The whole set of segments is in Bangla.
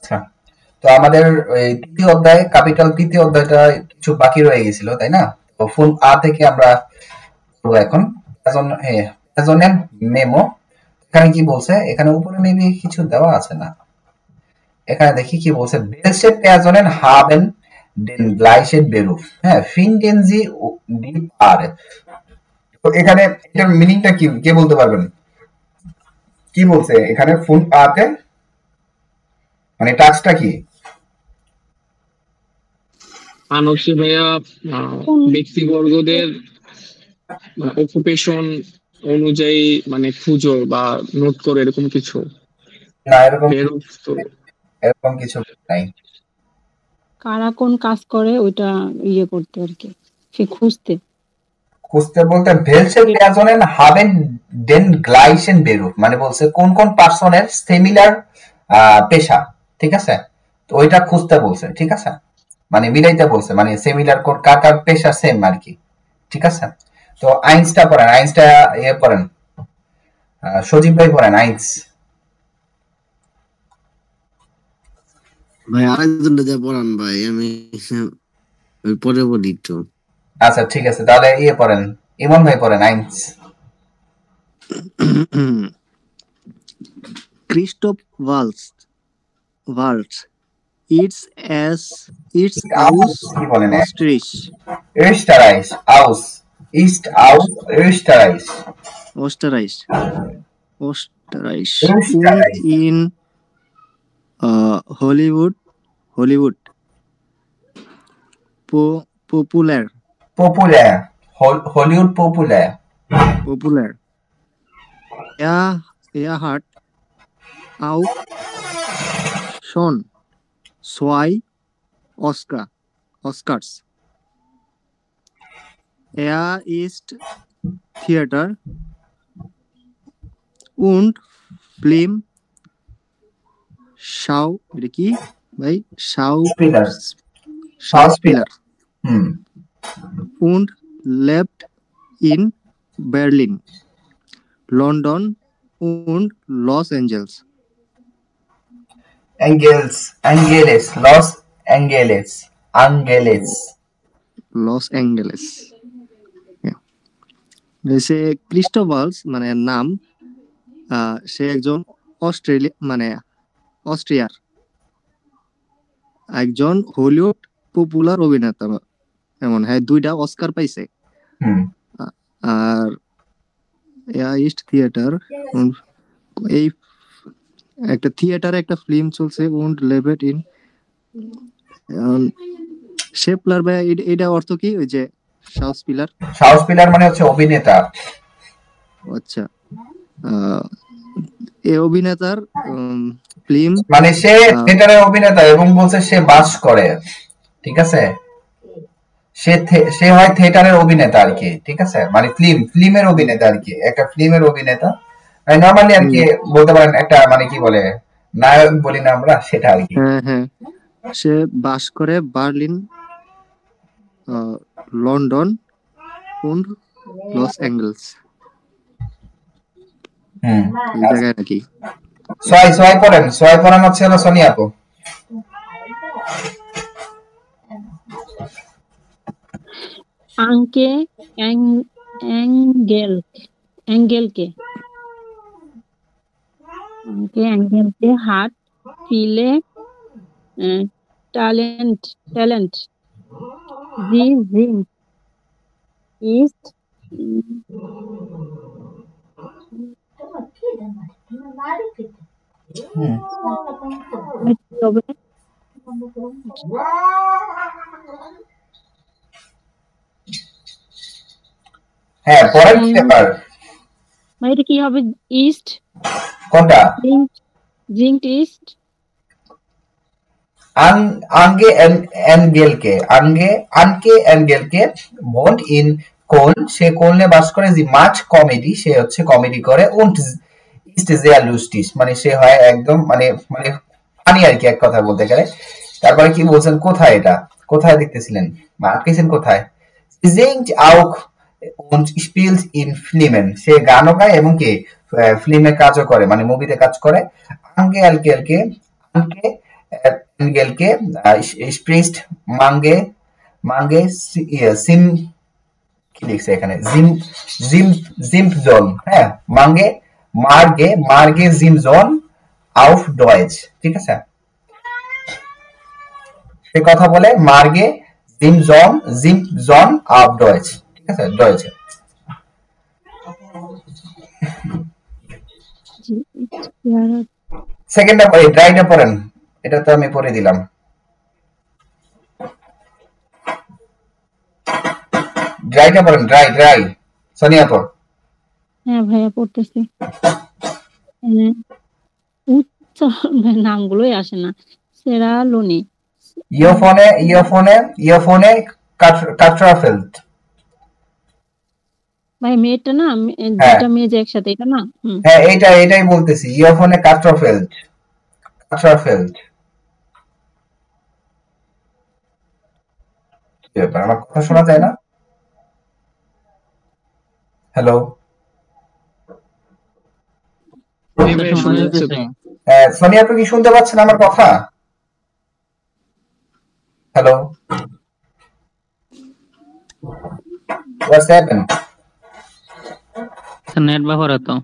আচ্ছা, তো আমাদের এই তৃতীয় অধ্যায়, ক্যাপিটাল তৃতীয় অধ্যায়টা কিছু বাকি রয়ে গেছিল, তাই না? তো ফুল আ থেকে আমরা করবো এখন। Present memo. এখানে কি বলছে? এখানে উপরে মেবি কিছু দেওয়া আছে না। এখানে দেখি কি বলছে, welche Personen haben den gleichen Beruf? হ্যাঁ, finden Sie die Paare? তো এখানে এটার মিনিংটা কি কে বলতে পারবেন? কি বলছে এখানে ফুল আতে, মানে টাস্কটা কি? আনসি ভাইয়া কোন ব্যক্তিবর্গদের অকুপেশন অনুযায়ী মানে খুঁজো বা নোট করো এরকম কিছু। না, এরকম বেরুফ তো এরকম কিছু নাই। কারা কোন কাজ করে ওইটা ইয়ে করতে আর কি, সে খুঁজতে। খুঁজতে বলতে welche Personen haben den gleichen Beruf, মানে বলছে কোন কোন পার্সনের সিমিলার পেশা, ঠিক আছে? তো ওইটা খুঁজতে বলছে, ঠিক আছে? মানে মিলাইতে বলছে, মানে সিমিলার কোন কার কার পেশা সেম আর কি, ঠিক আছে? তো আইনসটা পড়েন, আইনসটা ইয়ে পড়েন, সজীব ভাই পড়েন আইনস। ভাই আরেকজনটা যা পড়ান ভাই, আমি ওই পরে বলি একটু। আচ্ছা ঠিক আছে, তাহলে ইয়ে পড়েন, ইমন ভাই পড়েন আইনস। Christoph Waltz. It's আউস aus কি বলেন? Österreich. Österreich, aus, ist aus Österreich. Österreich. Und Österreich. in Hollywood popular. Populär, Hollywood populär. Er hat auch schon 2 Oscars. Er ist Theater und Film Schauspieler und lebt in Berlin, London und Los Angeles. Los Angeles. Say Christophe Waals মানে নাম, সে একজন অস্ট্রিয়ার একজন হলিউড পপুলার অভিনেতা, এমন হ্যাঁ 2টা অস্কার পাইছে। আর ইস্ট থিয়েটার, এই একটা থিয়েটারে একটা ফিল্ম চলছে উন্ড লেভেট ইন শেপলার। ভাই এটা অর্থ কি? ওই যে শাউসপিলার মানে হচ্ছে অভিনেতা। আচ্ছা, এই অভিনেতার ফিল্ম মানে সে থিয়েটারের অভিনেতা এবং বলছে সে বাস করে, ঠিক আছে? সে হয় থিয়েটারের অভিনেতা আর কি, ঠিক আছে? মানে ফিল্মের অভিনেতা আর কি, একটা ফিল্মের অভিনেতা নরমালি আর কি বলতে পারেন, একটা মানে কি বলে নায়ক বলি না আমরা, সেটা আর কি। হ্যাঁ, সে বাস করে Berlin, London und Los Angeles এই জায়গায় নাকি। ছয় পড়েন হচ্ছে হলো সোনিয়া আপু। আঙ্কে অ্যাঙ্গেলকে হার্ট ফিলে ট্যালেন্ট জি জিং ইস্ট হ্যাঁ পরের পেপার এটা কি হবে? ইস্ট কোনটা? জিংট ইস্ট আনকে এনগেলকে বন্ড ইন কোল, সে কোলনে বাস করে। যে মাছ কমেডি, সে হচ্ছে কমেডি করে। und ist sehr lustig, মানে সে হয় একদম মানে ফানি আর কি, এক কথা বলতে গেলে। তারপরে কি বলছেন, কোথায় এটা কোথায় দেখতেছিলেন, আটকেছেন কোথায়? singt auch und spielt in Filmen, সে গানও গায় এবং কি ফিল্মে কাজও করে, মানে মুভিতে কাজ করে। আনকে গেলকে স্প্রিস্ট মাঙ্গে মাঙ্গে সিম কি লিখছে এখানে জিম জিম জিমজন, হ্যাঁ মাঙ্গে মার্গে মার্গে জিমজন আউফ ডয়েজ, ঠিক আছে। সে কথা বলে মার্গে জিমজন আউফ ডয়েজ, ঠিক আছে, ডয়েজে। সেকেন্ডটা পড়ি, ড্রাইটা পড়েন, এটা তো আমি পড়ে দিলাম। ড্রাইটা পড়েন, ড্রাই ড্রাই সোনিয়া পড়। হ্যাঁ ভাইয়া পড়তেছি। উচ্চারণ নামগুলোই আসে না। সেরা লোনি, ইয়োফোনে কাট্রাফেল্ড। ভাই মেয়েটা না, হ্যাঁ দুটা মেয়ে যে একসাথে, এটা না? হ্যাঁ এটাই বলতেছি, ইয়োফোনে কাট্রাফেল্ড কাট্রাফেল্ড। কি ব্যাপার, আমার কথা শোনা যায় না? হ্যালো এই ভাই শোনা যাচ্ছে তো। সোনিয়া, আপনি কি শুনতে পাচ্ছেন আমার কথা? হ্যালো, হোয়াটস হ্যাপেন? নেট ব্যবহার তো।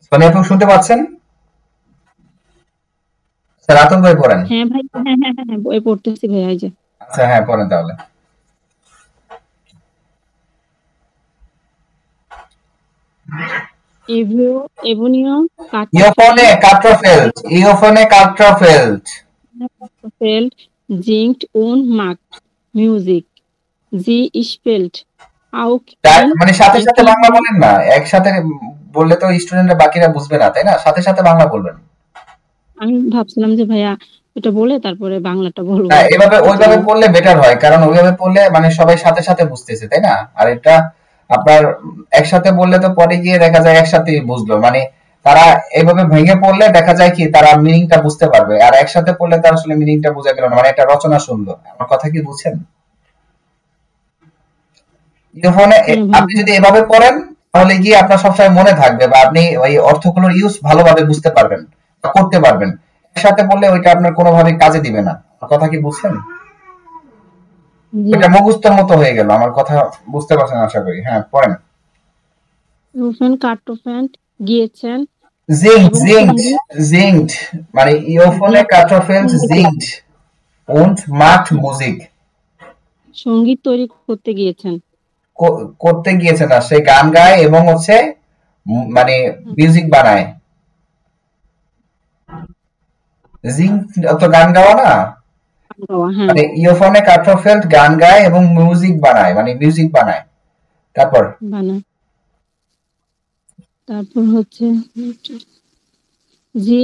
সোনিয়া, আপনি শুনতে পাচ্ছেন? স্যার আতঙ্ক ভাই পড়েন। হ্যাঁ ভাই, হ্যাঁ হ্যাঁ হ্যাঁ বই পড়তেছি ভাই, এই যে। আচ্ছা হ্যাঁ পড়েন তাহলে। এভোনিও ইয়োফোনে কাট্রাফেল্ড, ইয়োফোনে কাট্রাফেল্ড। Feld singt und macht Musik. Sie spielt auch মানে সাথে সাথে বাংলা বলেন না, একসাথে বললে তো স্টুডেন্টরা বাকিরা বুঝবে না, তাই না? সাথে সাথে বাংলা বলবেন। আমি ভাবছিলাম যে ভাইয়া এটা বলে তারপরে বাংলাটা বলবো। না, এভাবে ওইভাবে পড়লে বেটার হয়, কারণ ওইভাবে পড়লে মানে সবাই সাথে সাথে বুঝতেছে, তাই না? আর এটা আপনার একসাথে বললে তো পরে গিয়ে দেখা যায় একসাথেই বুঝলো, মানে তারা এইভাবে ভেঙে পড়লে দেখা যায় কি তারা মিনিংটা বুঝতে পারবে, আর একসাথে পড়লে তার আসলে মিনিংটা বোঝা গেল না, মানে একটা রচনা শুনলো। আমার কথা কি বুঝছেন? ইয়োফোনে আপনি যদি এভাবে পড়েন তাহলে গিয়ে আপনার সবসময় মনে থাকবে, বা আপনি ওই অর্থগুলোর ইউজ ভালোভাবে বুঝতে পারবেন বা করতে পারবেন। একসাথে পড়লে ওইটা আপনার কোনোভাবে কাজে দিবে না। আমার কথা কি বুঝছেন? এটা মুখস্থের মতো হয়ে গেল। আমার কথা বুঝতে পারছেন আশা করি। হ্যাঁ পড়েন। রুফেন কার্টোফ্যান্ট গিয়েছেন singt মানে ইয়োফোনে কাট্রাফেল্ড singt und macht Musik। সঙ্গীত তৈরি করতে গিয়েছেন, করতে গিয়েছে না, সে গান গায় এবং হচ্ছে মানে মিউজিক বানায়। singt তো গান গাওয়া না, মানে ইয়োফোনে কাট্রাফেল্ড গান গায় এবং মিউজিক বানায়, মানে মিউজিক বানায়। তারপর হচ্ছে জি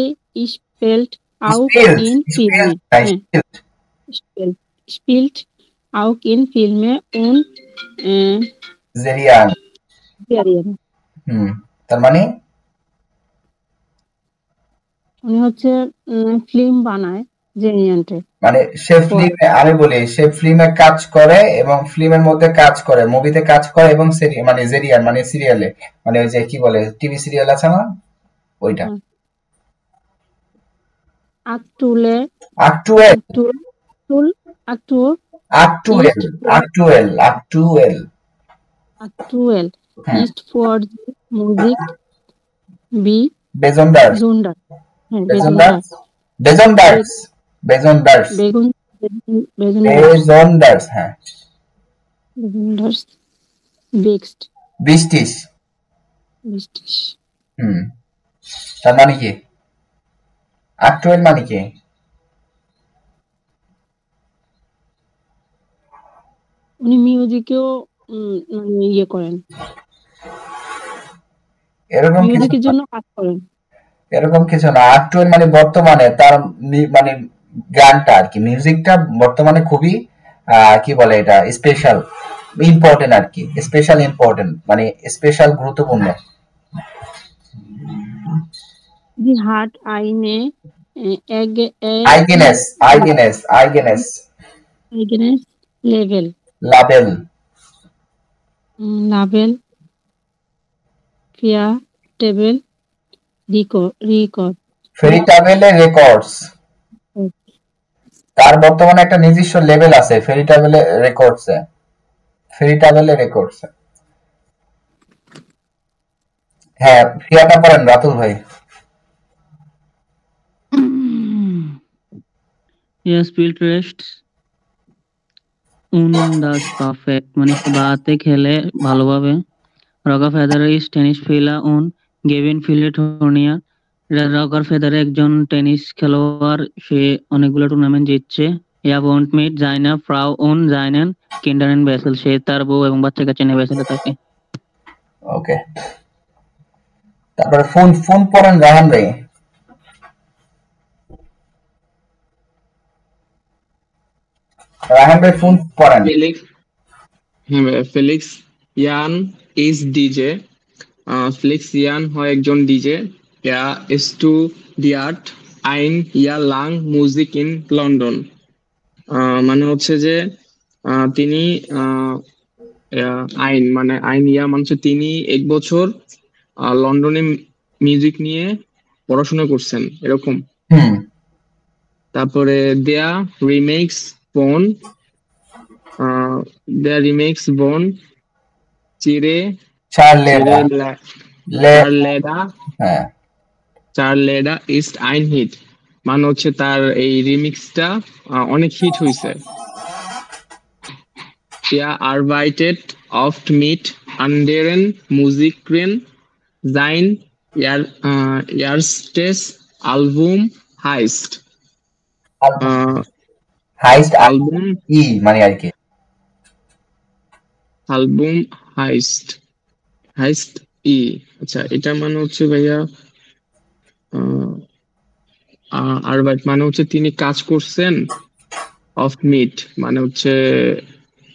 স্পেল্ট আউট ইন ফিল্মে, স্পিল্ট আউট ইন ফিল্মে und জেরিয়ান। তার মানে উনি হচ্ছে ফিল্ম বানায় জেনিয়ান্টে, মানে সে ফিল্মে, আমি বলি সে ফিল্মে কাজ করে এবং ফিল্মের মধ্যে কাজ করে, মুভিতে কাজ করে এবং মানে জেরিয়ান মানে সিরিয়ালে, মানে ওই যে কি বলে টিভি সিরিয়াল আছে না ওইটা। আকটুলে আকটুয়েল টুল আকটুয়েল ইস্ট ফর মিউজিক বি বেজন্ডার্স হ্যাঁ বৃষ্টিশ। তার মানে কি আকটুয়েল মানে কি? উনি মিউজিকেও ইয়ে করেন, এরকম মিউজিকের জন্য কাজ করেন। এরকম কিছু না, আকটুয়েল মানে বর্তমানে তার মানে গানটা আর কি, মিউজিকটা বর্তমানে খুবই কি বলে এটা স্পেশাল ইম্পর্টেন্ট আর কি, স্পেশাল ইম্পর্টেন্ট মানে স্পেশাল গুরুত্বপূর্ণ। Die hat eine eigenes Label für Table Record ফেরিটাবেলে রেকর্ডস, তার বর্তমানে একটা নিজস্ব লেভেল আছে ফেরিটাবেলে রেকর্ডসে। ফেরিটাবেলে রেকর্ডসে হ্যাঁ, ফিয়াটা পড়েন রাতুল ভাই। Yes, field rests on the perfect মানে বাতে খেলে ভালোভাবে। রগার ফেদারার ইজ টেনিস ফিলা অন গেভিন ফিলেটোনিয়া। রগার ফেদার একজন টেনিস খেলোয়াড়, সে অনেকগুলো টুর্নামেন্ট জিতছে। ইয়া ওয়ন্ট মিট জাইনা ফ্রাউ অন জাইনেন কিন্ডারেন বেসেল, সে তার বউ এবং বাচ্চা কাচ্চা নিয়ে বেসেলে থাকে। ওকে, তারপরে ফোন ফোন পড়েন রাহান ভাই। রাহান ভাই ফোন পড়েন। ফেলিক্স ইয়ান ইজ ডিজে। ফেলিক্স ইয়ান হয় একজন ডিজে। ইয়া ইজ টু ডিয়ার্ট আইন ইয়া লাং মিউজিক ইন লন্ডন। মানে হচ্ছে যে তিনি আইন মানে আইন ইয়া মানে তিনি 1 বছর লন্ডনে মিউজিক নিয়ে পড়াশোনা করছেন এরকম। তারপরে দেয়া রিমেক্স বোন চিরে চার্লেডা ইস্ট আইন হিট, মানে হচ্ছে তার এই রিমিক্সটা অনেক হিট হয়েছে। arbeitet oft mit anderen Musikern. Sein erstes Album heißt Album মানে আর কি Album heißt আচ্ছা, এটা মানে হচ্ছে ভাইয়া আরবাইট মানে হচ্ছে তিনি কাজ করছেন, অফ মিট মানে হচ্ছে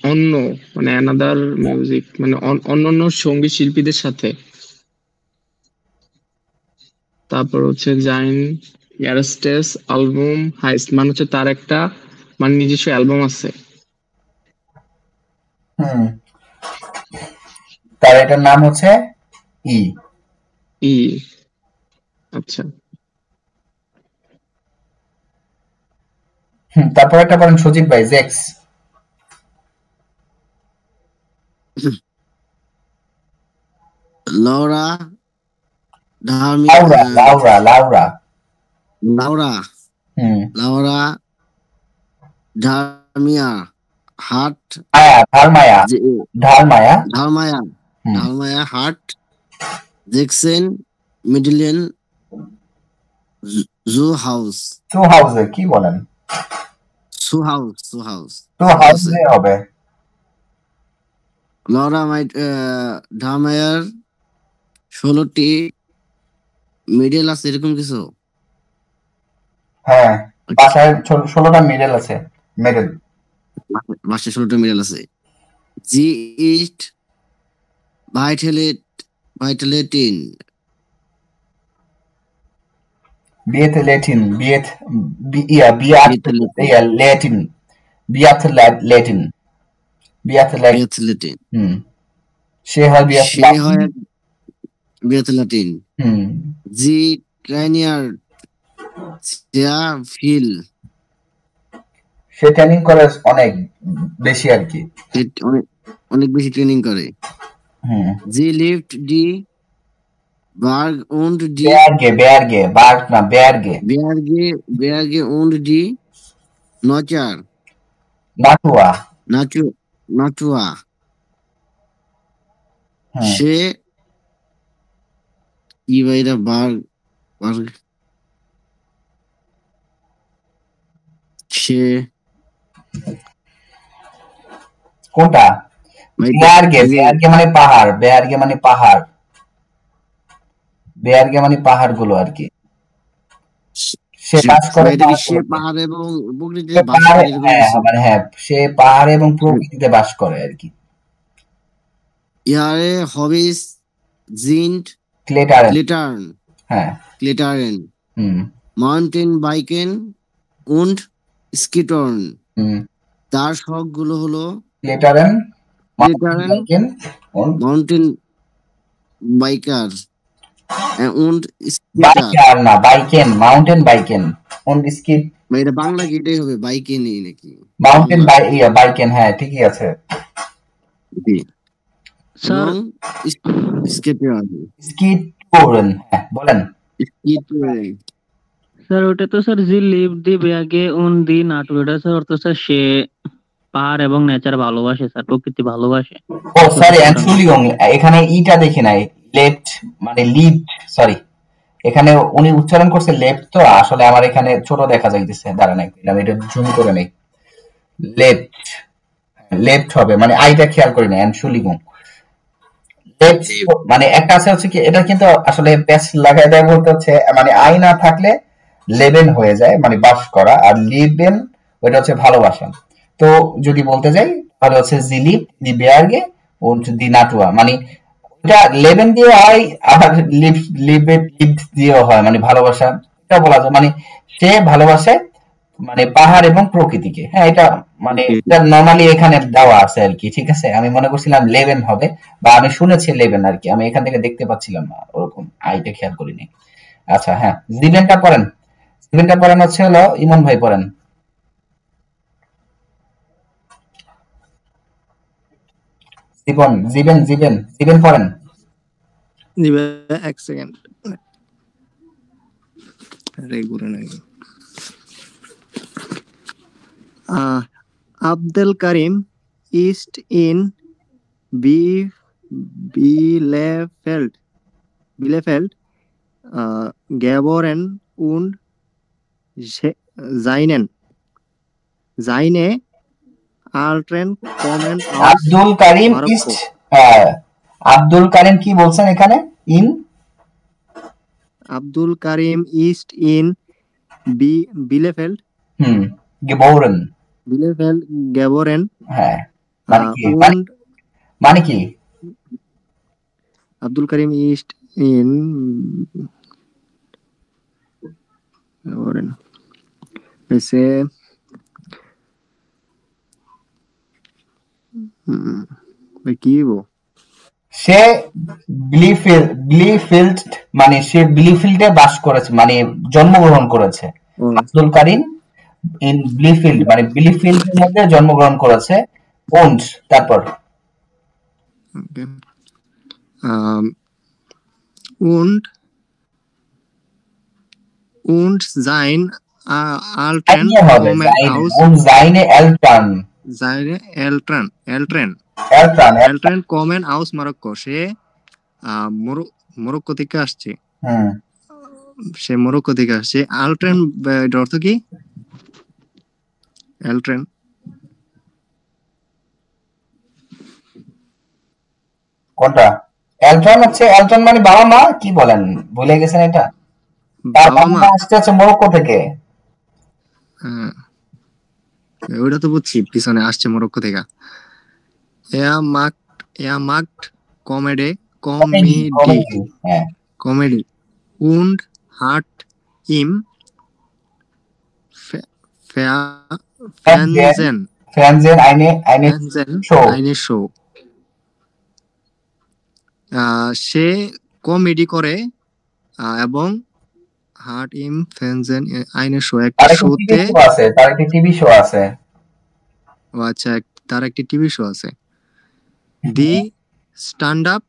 অন্য মানে অ্যানাদার মিউজিক মানে অন্যান্য সঙ্গীত শিল্পীদের সাথে। তারপর হচ্ছে জাইন ইয়ারস্টেস অ্যালবাম হাইস্ট মানে হচ্ছে তার একটা মানে নিজস্ব অ্যালবাম আছে। তার এটার নাম হচ্ছে আচ্ছা, তারপর একটা বলেন সজীব ভাই। জেক্স লাউরা ঢালমিয়া হাট ঢালমায়া হাট জেকসেন মিডলিয়ান জু হাউস কি বলেন? সু হাউস হবে। লরা ঢালমায়ার 16টি মিডল আছে এরকম কিছু। হ্যাঁ, বাসায় 16টা মিডল আছে। বাসায় 16টা মিডল আছে। জি ইস্ট ভাইটালেটিন সে হয় বিয়াথলাটিন। জি ট্রেনিয়ার ফিল, সে ট্রেনিং করে অনেক বেশি আর কি, অনেক বেশি ট্রেনিং করে। জি লিফট ডি বার্গ und die Berge und die Natur সে কি ভাইরা বার্গ সে কোনটা? বেয়ারগে মানে পাহাড়, বেয়ারগে মানে পাহাড় গুলো আর কি। সে বাস করে পাহাড় এবং প্রকৃতিতে সে পাহাড় এবং প্রকৃতিতে বাস করে আর কি। ইয়ারে হবিস জিন্ট ক্লেটারেন মাউন্টেন বাইকেন und স্কিটর্ন। তার শখ গুলো হলো mountain biker und Skater biker না, বাইকেন, মাউন্টেন বাইকেন। und es gibt ভাই এটা বাংলা কি এটাই হবে বাইকে নেই নাকি মাউন্টেন বাইকেন, হ্যাঁ ঠিকই আছে। জি স্যার এবং স্কেটার স্কিটোরেন, হ্যাঁ বলেন। স্কিটার স্যার ওটা তো স্যার জি লিভ দি ব্যাগে উন দি নাটু, এটা স্যার অর্থ স্যার সে পাহাড় এবং নেচার ভালোবাসে স্যার, প্রকৃতি ভালোবাসে। ও সরি, ওটা এনশুলিগং, এখানে ইটা দেখি নাই, লেফট মানে লিফট, সরি এখানে উনি উচ্চারণ করছে লেফট, তো আসলে আমার এখানে ছোট দেখা যাইতেছে, দাঁড়ান একটু আমি এটা জুম করে নেই। লেফট, লেফট হবে মানে আইটা খেয়াল করি না, এনশুলিগং লেফট মানে একটা আছে হচ্ছে কি, এটা কিন্তু আসলে প্যাচ লাগাই দেয় বলতে হচ্ছে মানে আই না থাকলে লেবেন হয়ে যায় মানে বাস করা, আর লিবেন ওইটা হচ্ছে ভালোবাসা। তো যদি বলতে যাই তাহলে হচ্ছে জিলিপ দি বেয়ারগে ও দি নাটুয়া, মানে এটা লেবেন দিয়ে হয়, আবার লিভ দিয়েও হয়, মানে ভালোবাসা, এটা বলা যায় মানে সে ভালোবাসে মানে পাহাড় এবং প্রকৃতিকে। হ্যাঁ এটা মানে এটা নর্মালি এখানে দেওয়া আছে আর কি, ঠিক আছে। আমি মনে করছিলাম লেভেন হবে, বা আমি শুনেছি লেভেন আর কি, আমি এখান থেকে দেখতে পাচ্ছিলাম না ওরকম, আইটা খেয়াল করিনি। আচ্ছা হ্যাঁ, জিভেনটা পড়েন, জিভেনটা পড়েন হচ্ছে হলো ইমন ভাই পড়েন। জীবন জীবেন জীবেন জীবেন পড়েন। দিবে এক সেকেন্ড রেগুলার নাই। Abdel Karim ist in Bielefeld geboren und seine Eltern kommen aus Abdul Karim ইস্ট, আব্দুল কারিম কি বলছেন এখানে? ইন Abdul Karim ist in Bielefeld গেবোরেন, geboren হ্যাঁ মানে কি, und মানে কি Abdul Karim ist in geboren এসে কি বো সে ব্লিফিল্ড মানে সে ব্লিফিল্ডে বাস করেছে মানে জন্মগ্রহণ করেছে। আব্দুল কারিম ইন ব্লিফিল্ড মানে ব্লিফিল্ডের মধ্যে জন্মগ্রহণ করেছে। und তারপর und sein Eltern হবে kommen aus und seine Eltern seine Eltern kommen aus Morocco, সে মরক্কো থেকে আসছে, সে মরক্কো থেকে আসছে। আলট্রেন এর অর্থ কি? এলট্রেন কোনটা? এলটন হচ্ছে, এলটন মানে বাবা মা, কি বলেন ভুলে গেছেন এটা? তার বাবা মা আসতে আছে মরক্কো থেকে। ওইটা তো বুঝছি, পিছনে আসছে মরক্কো থেকে। Er macht Comedy und hat im Fernsehen eine Show সে কমেডি করে এবং হার্ট ইম ফ্যানজেন eine Show একটা শোতে আছে, তার একটি টিভি শো আছে। ও আচ্ছা, তার একটি টিভি শো আছে। দি স্ট্যান্ড আপ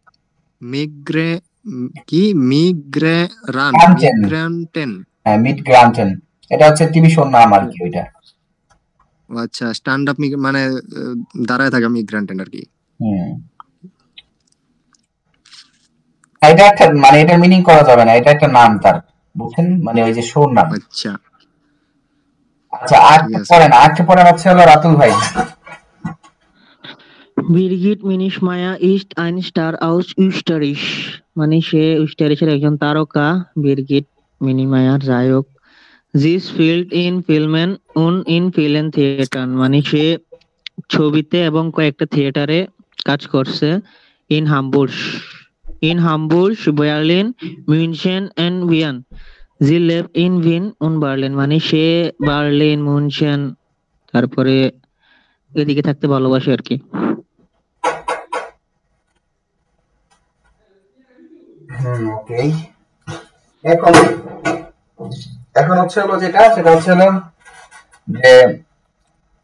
মিগ্রান্টেন, এটা হচ্ছে টিভি শোর নাম আর কি ওইটা। আচ্ছা, স্ট্যান্ড আপ মানে দাঁড়ায় থাকা মিগ্রান্টেন আর কি। এটা একটা মানে এটা মিনিং করা যাবে না, এটা একটা নাম তার, বুঝছেন মানে ওই যে শোর নাম। আচ্ছা আচ্ছা আরেকটা পড়েন হচ্ছে হলো রাতুল ভাই। বিরগিট মিনিশমায়া ইস্ট আইন স্টার আউস উস্টারিশ, মানে সে উস্টারিশের একজন তারকা। বিরগিট মিনিমায়ার যাই হোক। জিস ফিল্ড ইন ফিল্মেন উন ইন ফিলেন থিয়েটার, মানে সে ছবিতে এবং কয়েকটা থিয়েটারে কাজ করছে। ইন হামবুর্গ বার্লিন মিউনশেন এন্ড ভিয়েন, জি লেভড ইন ভিন উন বার্লিন, মানে সে বার্লিন মিউনশেন তারপরে এদিকে থাকতে ভালোবাসে আর কি। ওকে, এখন এখন হচ্ছে হলো যেটা সেটা হচ্ছে হলো যে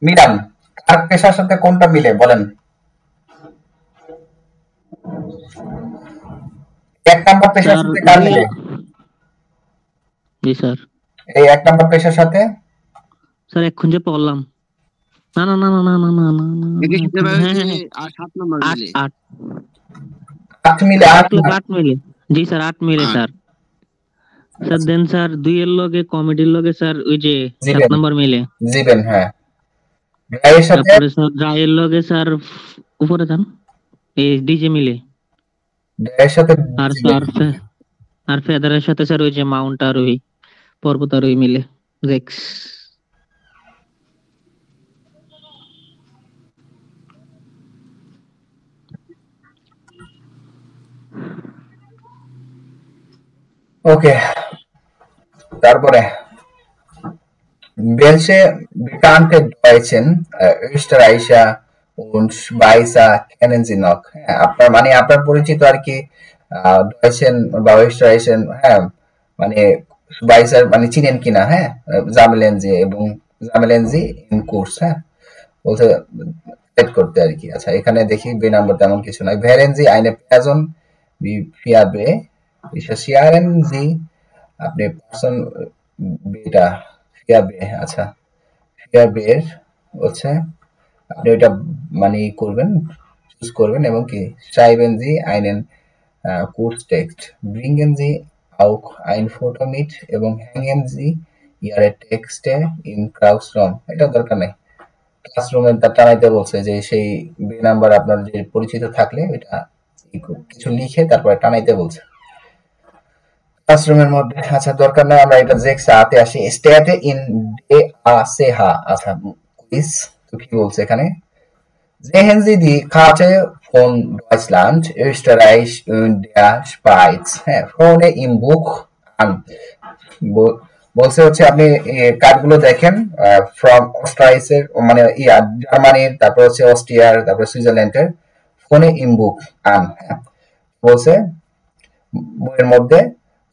মিলান কার পেশার সাথে কোনটা মিলে বলেন। এক নাম্বার পেশার স্যার সাথে কার মিলে? জি স্যার। এই এক নাম্বার পেশার সাথে স্যার এখন যে পড়লাম, না না না না না না না না না, একে সাথে ভাই হ্যাঁ হচ্ছে হ্যাঁ হ্যাঁ, 7 নম্বর 8 মিলে 8 8 মিলে 8 8 মিলে। জি স্যার 8 মিলে 8 স্যার। স্যার দেন স্যার 2 এর লগে কমেডির লগে স্যার ওই যে 7 জিবেন নাম্বার মিলে। জিবেন হ্যাঁ। গায়ের সাথে তারপরে স্যার রায়ের লগে স্যার উপরে যান, এই ডিজে মিলে। গায়ের সাথে আর জিবেন। আর ফেদারের সাথে স্যার ওই যে মাউন্ট আর ওই পর্বত আর ওই মিলে জেক্স। ওকে, তারপরে welche bekannte Deutschen Österreicher und Schweizer kennen Sie noch? হ্যাঁ, আপনার মানে আপনার পরিচিত আর কি ডয়েচেন বা ওয়েস্টারাইশন, হ্যাঁ মানে বাইসার মানে চিনেন কিনা, হ্যাঁ জামেলেনজি এবং জামেলেনজি ইন কোর্স, হ্যাঁ বলতে সেট করতে আর কি। আচ্ছা এখানে দেখি বে নাম্বার তেমন কিছু নাই। ভেরেনজি আইনে পেজন ফিয়াবে রিসার্চিয়ারেনজি আপনি পার্সন বেটা ফিয়াবে, আচ্ছা ফিয়াবের হচ্ছে আপনি ওইটা মানে করবেন, চুজ করবেন এবং কি schreiben Sie einen Kurztext, bringen Sie auch ein Foto mit এবং hängen Sie Ihre Texte in Classroom। এটা দরকার নেই, ক্লাসরুমে টানাইতে বলছে যে সেই বে নাম্বার আপনার যে পরিচিত থাকলে ওইটা কিছু লিখে তারপরে টানাইতে বলছে ক্লাসরুমের মধ্যে। আচ্ছা দরকার নাই, আমরা এটা জেক্স আতে আসি। স্টেটে ইন ডে আসেহা, আচ্ছা কুইজ তো কি বলছে এখানে, sehen Sie die Karte von Deutschland, Österreich und der Schweiz হ্যাঁ vorne im Buch an। বলছে হচ্ছে আপনি কার্ডগুলো দেখেন ফ্রম অস্ট্রাইসের মানে জার্মানির, তারপর হচ্ছে অস্ট্রিয়ার, তারপর সুইজারল্যান্ডের ফোনে ইম বুক আন, হ্যাঁ বলছে বইয়ের মধ্যে।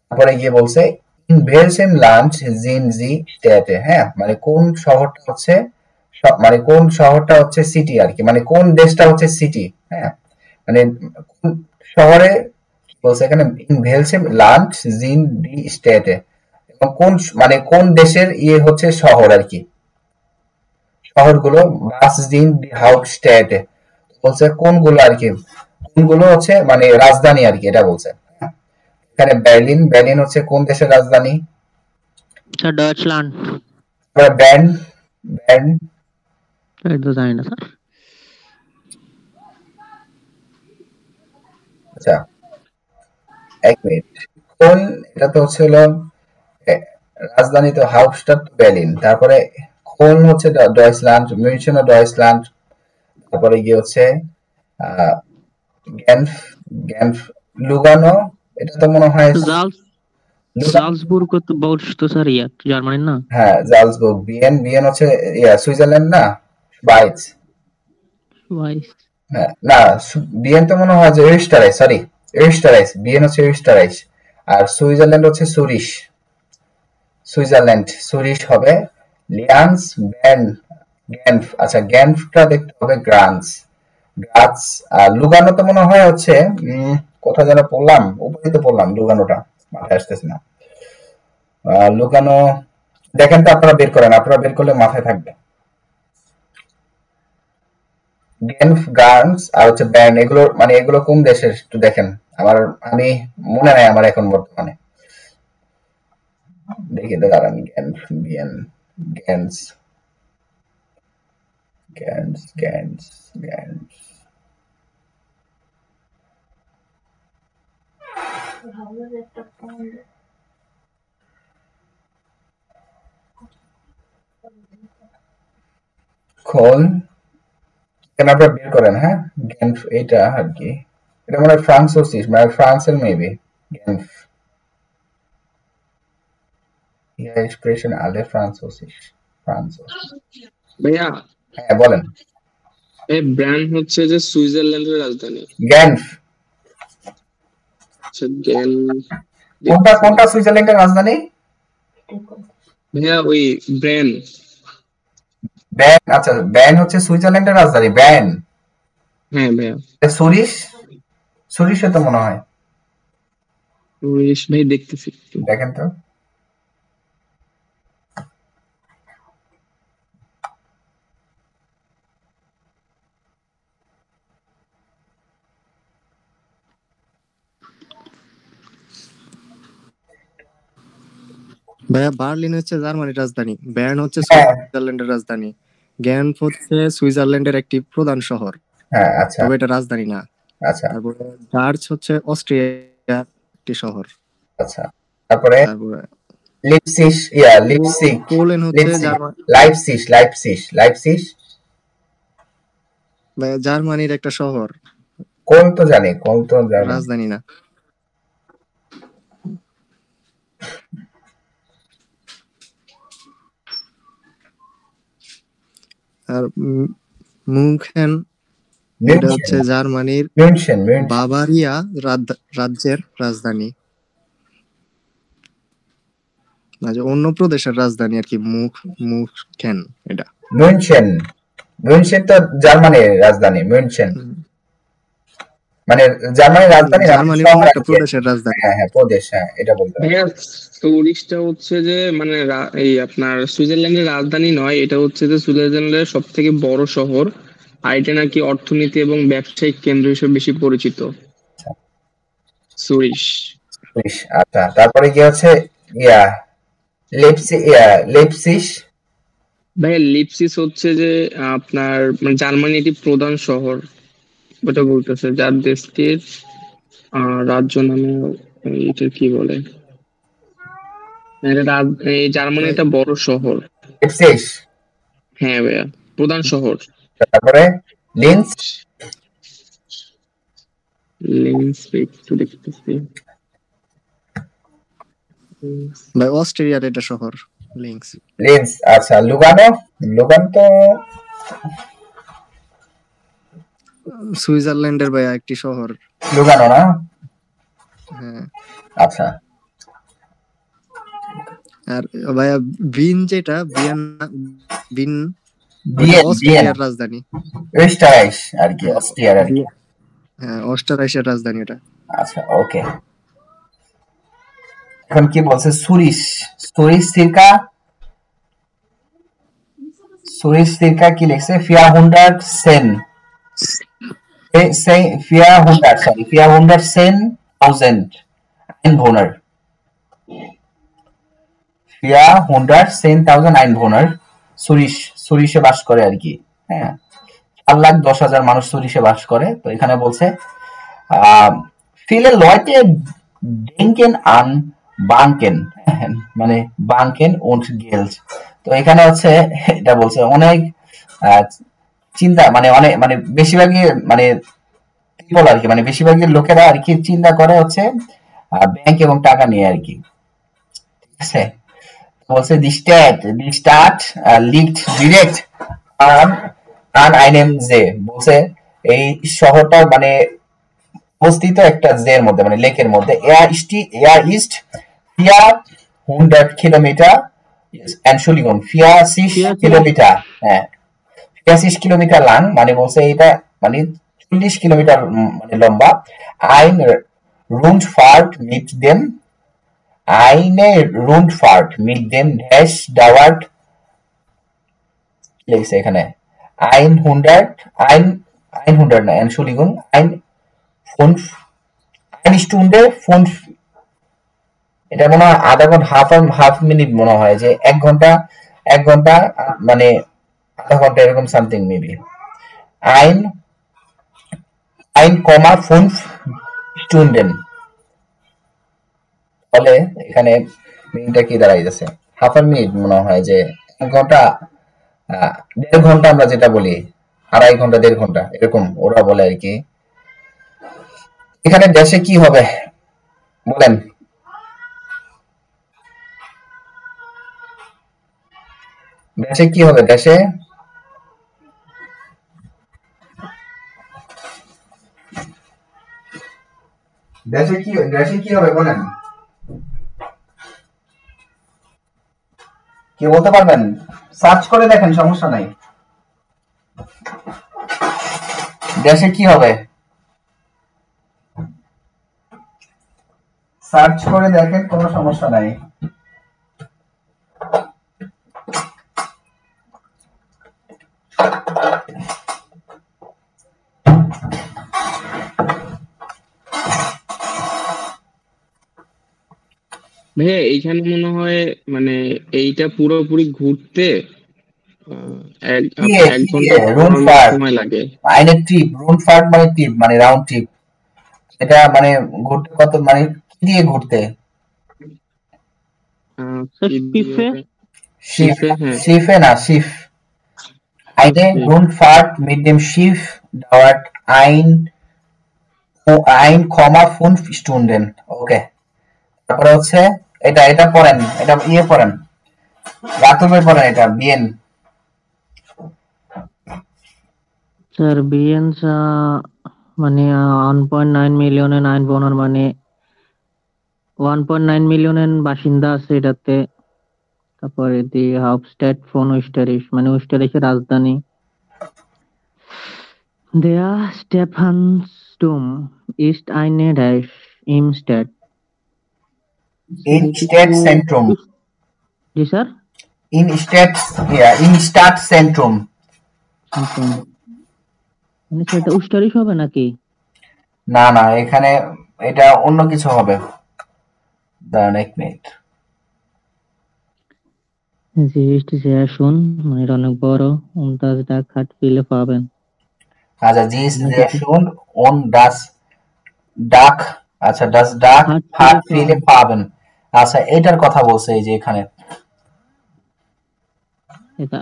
তারপরে গিয়ে বলছে ইন ভেলসেম লান্ড জিন জি স্টেটে, হ্যাঁ মানে কোন শহরটা হচ্ছে মানে কোন শহরটা হচ্ছে সিটি আর কি, মানে কোন দেশটা হচ্ছে সিটি, হ্যাঁ মানে কোন শহরে বলছে এখানে ইন ভেলসেম লান্ড জিন ডি স্টেটে, এবং কোন মানে কোন দেশের ইয়ে হচ্ছে শহর আর কি, শহরগুলো বাস জিন ডি হাউট স্টেটে বলছে কোনগুলো আর কি, কোনগুলো হচ্ছে মানে রাজধানী আর কি এটা বলছে। এখানে বার্লিন, বার্লিন হচ্ছে কোন দেশের রাজধানী? Sir Deutschland. ব্যান্ড, ব্যান্ড এটা তো জানি না স্যার। আচ্ছা এক মিনিট, কোন এটা তো হচ্ছে হলো রাজধানী তো হাউপস্টাড বার্লিন, তারপরে কোন হচ্ছে ডয়েচল্যান্ড, মিউনচেন ও ডয়েচল্যান্ড, তারপরে গিয়ে হচ্ছে গ্যানফ, গ্যানফ লুগানো এটা তো মনে হয় জালসবুর্গ তো বহুত তো স্যার ইয়া জার্মানির না? হ্যাঁ জালসবুর্গ। বিয়েন, বিয়েন হচ্ছে সুইজারল্যান্ড না বাইচ, হ্যাঁ না বিয়েন তো মনে হয় যে ওয়েস্টারাইস, সরি ওয়েস্টারাইস, বিয়েন হচ্ছে ওয়েস্টারাইস আর সুইজারল্যান্ড হচ্ছে সুরিশ, সুইজারল্যান্ড সুরিশ হবে লিয়ান্স ব্যান গ্যানফ, আচ্ছা গ্যানফটা দেখতে হবে গ্রান্স গ্রাজ। আর লুগানো তো মনে হয় হচ্ছে কোথায় যেন পড়লাম, উপরে তো পড়লাম লুগানোটা মাথায় আসতেছে না। লুগানো দেখেন তো আপনারা বের করেন, আপনারা বের করলে মাথায় থাকবে। গ্যানফ গার্নস আর হচ্ছে ব্যান, এগুলো মানে এগুলো কোন দেশের একটু দেখেন, আমার আমি মনে নাই আমার এখন বর্তমানে, দেখি তো দাঁড়ান গ্যানফ বিয়ান গ্যান্স গ্যান্স গ্যান্স গ্যান্স খোল কেন আপনারা বের করেন, হ্যাঁ গ্যানফ এটা আর কি, এটা মনে হয় ফ্রান্স হচ্ছিস মানে ফ্রান্সের মেবি গ্যানফ ইয়া এক্সপ্রেশন আলে ফ্রান্স হচ্ছিস ফ্রান্স। ভাইয়া হ্যাঁ বলেন। এই ব্র্যান্ড হচ্ছে যে সুইজারল্যান্ডের রাজধানী। গ্যানফ আচ্ছা গেল কোনটা দেখছি। কোনটা সুইজারল্যান্ডের রাজধানী? ভাইয়া ওই ব্রেন। ব্যান, আচ্ছা ব্যান হচ্ছে সুইজারল্যান্ডের রাজধানী, ব্যান। হ্যাঁ ভাইয়া। সুরিশ, সুরিশে তো মনে হয়। ভাই দেখতেছি একটু। দেখেন তো। ভাইয়া বার্লিন হচ্ছে জার্মানির রাজধানী, বার্ন হচ্ছে হ্যাঁ সুইজারল্যান্ডের রাজধানী, গ্যানফ হচ্ছে সুইজারল্যান্ডের একটি প্রধান শহর, হ্যাঁ, আচ্ছা তবে এটা রাজধানী না। আচ্ছা তারপরে জার্জ হচ্ছে অস্ট্রিয়ার একটি শহর। আচ্ছা। তারপরে তারপরে লিপসিশ, লিপসিক, কোলেন হচ্ছে লিপসিক, লাইপসিশ জার্মানির একটা শহর, কোল তো জানি, কোল তো জানি। রাজধানী না। আর মুনখেন এটা হচ্ছে জার্মানির মিউনশেন বাভারিয়া রাজ্যের রাজধানী, মানে অন্য প্রদেশের রাজধানী আর কি। মুনখেন এটা মিউনশেন তো জার্মানির রাজধানী, মিউনশেন মানে জার্মানির রাজধানী না, জার্মানির শহর অন্য আর একটা কি। প্রদেশের রাজধানী। হ্যাঁ হ্যাঁ, প্রদেশ, হ্যাঁ এটা বলতে হবে। ভাইয়া সুরিশটা হচ্ছে যে মানে এই আপনার সুইজারল্যান্ডের রাজধানী নয়, এটা হচ্ছে যে সুইজারল্যান্ডের সব থেকে বড় শহর। আর এটা নাকি অর্থনীতি এবং ব্যবসায়িক কেন্দ্র হিসেবে বেশি পরিচিত, সুরিশ। সুরিশ, আচ্ছা। তারপরে কি হচ্ছে ইয়া লেপসিশ। ভাইয়া লিপসিস হচ্ছে যে আপনার মানে জার্মানি একটি প্রধান শহর, ওটা বলতেছে যার দেশটির রাজ্য নামে এটা কি বলে, এই জার্মানি একটা বড় শহর। লেপসিশ, হ্যাঁ ভাইয়া, প্রধান শহর। তারপরে লিন্স। লিন্স একটু দেখতেছি। ভাই অস্ট্রিয়ার এটা শহর লিংস। আচ্ছা। লুগানো তো সুইজারল্যান্ডের ভাই একটি শহর। লুগানো না? হ্যাঁ। আচ্ছা। আর ভাইয়া ভিন যেটা ভিন অস্ট্রিয়ার রাজধানী, অস্ট্রিয়ার আর কি, অস্ট্রিয়ার আর কি। হ্যাঁ অস্ট্রিয়ার রাজধানী এটা। আচ্ছা ওকে। এখন কি বলছে? সুরিশ সিরকা কি লিখছে? 410,000 Einwohner, 410,000 Einwohner সুরিশে বাস করে আর কি। হ্যাঁ, 4,10,000 মানুষ সুরিশে বাস করে। তো এখানে বলছে viele Leute denken an Banken, মানে Banken und Geld। তো এখানে হচ্ছে এটা বলছে অনেক চিন্তা, মানে অনেক, মানে বেশিরভাগই মানে people আর কি, মানে বেশিরভাগই লোকেরা আর কি চিন্তা করে হচ্ছে ব্যাংক এবং টাকা নিয়ে আর কি। ঠিক আছে, বলছে die Stadt liegt direkt an einem See, বলছে এই শহরটা মানে অবস্থিত একটা জের মধ্যে, মানে লেকের মধ্যে। er ist 400 Kilometer, Entschuldigung, 40 Kilometer, হ্যাঁ 40 কিলোমিটার লাং, মানে বলছে এটা মানে 40 কিলোমিটার মানে লম্বা। eine Rundfahrt mit dem Dash dauert, লিখছে এখানে 100 না, Entschuldigung, 1 Stunde 5, এটা মনে হয় আধা ঘন্টা, হাফ মিনিট মনে হয়, যে 1 ঘন্টা মানে আধা ঘন্টা এরকম সামথিং মেবি। 1,5 Stunden, তাহলে এখানে মিনিটটা কি দাঁড়াইতেছে? হাফ মিনিট মনে হয়, যে 1 ঘন্টা 1.5 ঘন্টা আমরা যেটা বলি, 2.5 ঘন্টা 1.5 ঘন্টা এরকম ওরা বলে আর কি। এখানে দেশে কি হবে বলেন? দেশে কি হবে? দেশে ড্যাশে কি হবে বলেন, কে বলতে পারবেন? সার্চ করে দেখেন, সমস্যা নাই। ড্যাশে কি হবে সার্চ করে দেখেন, কোনো সমস্যা নাই। ভাইয়া এইখানে মনে হয় মানে এইটা পুরোপুরি ঘুরতে কি এ, 1 ঘন্টা রুন 15 মিনিট ফার্ট সময় লাগে। আইনের টিপ, রুন ফার্ট মানে টিপ মানে রাউন্ড টিপ। এটা মানে ঘুরতে কত, মানে কি দিয়ে ঘুরতে? কি দিয়ে? শিফে শিফ, শিফে, হ্যাঁ। শিফে না, শিফ। Eine শিফ। Rundfahrt mit dem Schiff dauert ein Komma 5 Stunden. ওকে, তারপরে হচ্ছে এটা এটা পড়েন, এটা পড়েন, রাতুমে পড়েন, এটা বিয়েন। স্যার বিএনস মানে 1.9 মিলিয়নের 9 বনার মানে 1.9 মিলিয়নের বাসিন্দা আছে এটাতে। তারপরে দি হাউপস্টাড ফোন ওয়েস্টারিশ মানে ওয়েস্টারিশের রাজধানী। দেয়া স্টেফানসডোম ইস্ট আইনে ড্যাশ ইমস্টেড। In Stadtzentrum. জি স্যার। In Stadtzentrum. সেন্ট্রাম মানে সেটা ওয়েস্টারিশ হবে নাকি? না না, এখানে এটা অন্য কিছু হবে। দাঁড়ান 1 মিনিট। জি ইস্ট শুন মানে এটা অনেক বড়। উনটাস ডাক হাট ফিলে পাবেন। আচ্ছা, জি অনেক sehr কিছু schön und das Dach, আচ্ছা das Dach হাট hat ফিলে viele পাবেন। Farben। আচ্ছা, এটার কথা বলছে এই যে এখানে। এটা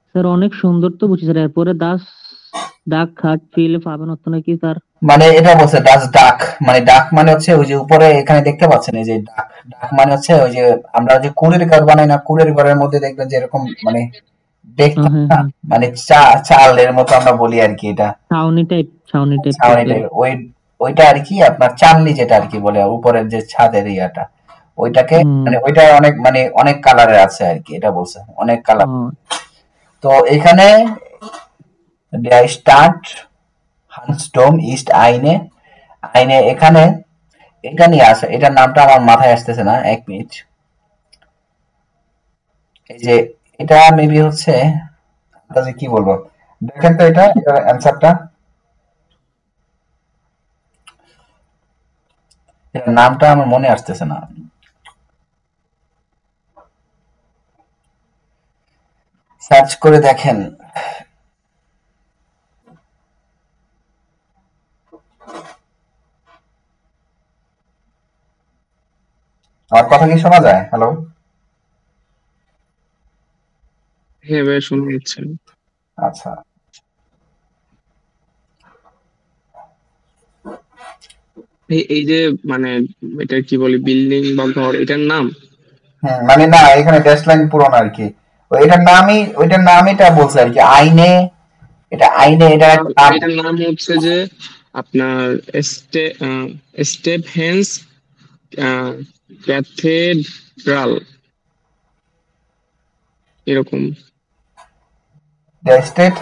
স্যার অনেক সুন্দর তো বুঝছি স্যার। এরপরে দাস ডাক হাট ফিলে পাবেন অর্থ নাকি স্যার? মানে এটা বলছে ডাচ ডাক, মানে ডাক মানে হচ্ছে ওই যে উপরে এখানে দেখতে পাচ্ছেন এই যে ডাক, ডাক মানে হচ্ছে ওই যে আমরা যে কুড়ের ঘর বানাই না, কুড়ের ঘরের মধ্যে দেখবেন যে এরকম মানে দেখতে হ্যাঁ না, হ্যাঁ, মানে চালের মতো আমরা বলি আর কি, এটা ছাউনি টাইপ ছাউনি টাইপের। টাইপ, ওইটা আর কি আপনার চাননি যেটা আর কি বলে উপরের যে ছাদের ইয়াটা, ওইটাকে হুম। মানে ওইটা অনেক মানে অনেক কালারের আছে আর কি, এটা বলছে অনেক কালার। ও, তো এখানে der Stadt Hansdom ist eine এখানে এটা নিয়ে আসে, এটার নামটা আমার মাথায় আসতেছে না, 1 মিনিট। এই যে এটা মেবি হচ্ছে, আচ্ছা কি বলবো, দেখেন তো এটা এটার অ্যান্সারটা, এটার নামটা আমার মনে আসতেছে না। সার্চ করে দেখেন। আমার কথা কি শোনা যায়? হ্যালো? হ্যাঁ ভাই, শোনা যাচ্ছে। আচ্ছা, এই যে মানে এটা কি বলে, বিল্ডিং বা ঘর, এটার নাম? মানে না, এখানে ড্যাশ লাইন পুরো না আর কি, ওইটার নামই এটা বলছে আর কি, আইনে, এটা আইনে, এটা একটা নাম। এটার নাম হচ্ছে যে আপনার স্টে স্টেপ হেন্স ক্যাথেড্রাল, এরকম। দ্য স্টেপ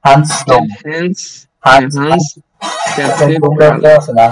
হান্সডম, স্টেপ হেন্স, হ্যাঁ, হান্স হান্স তোমরা ক্যাথেড্রাল। আছে না?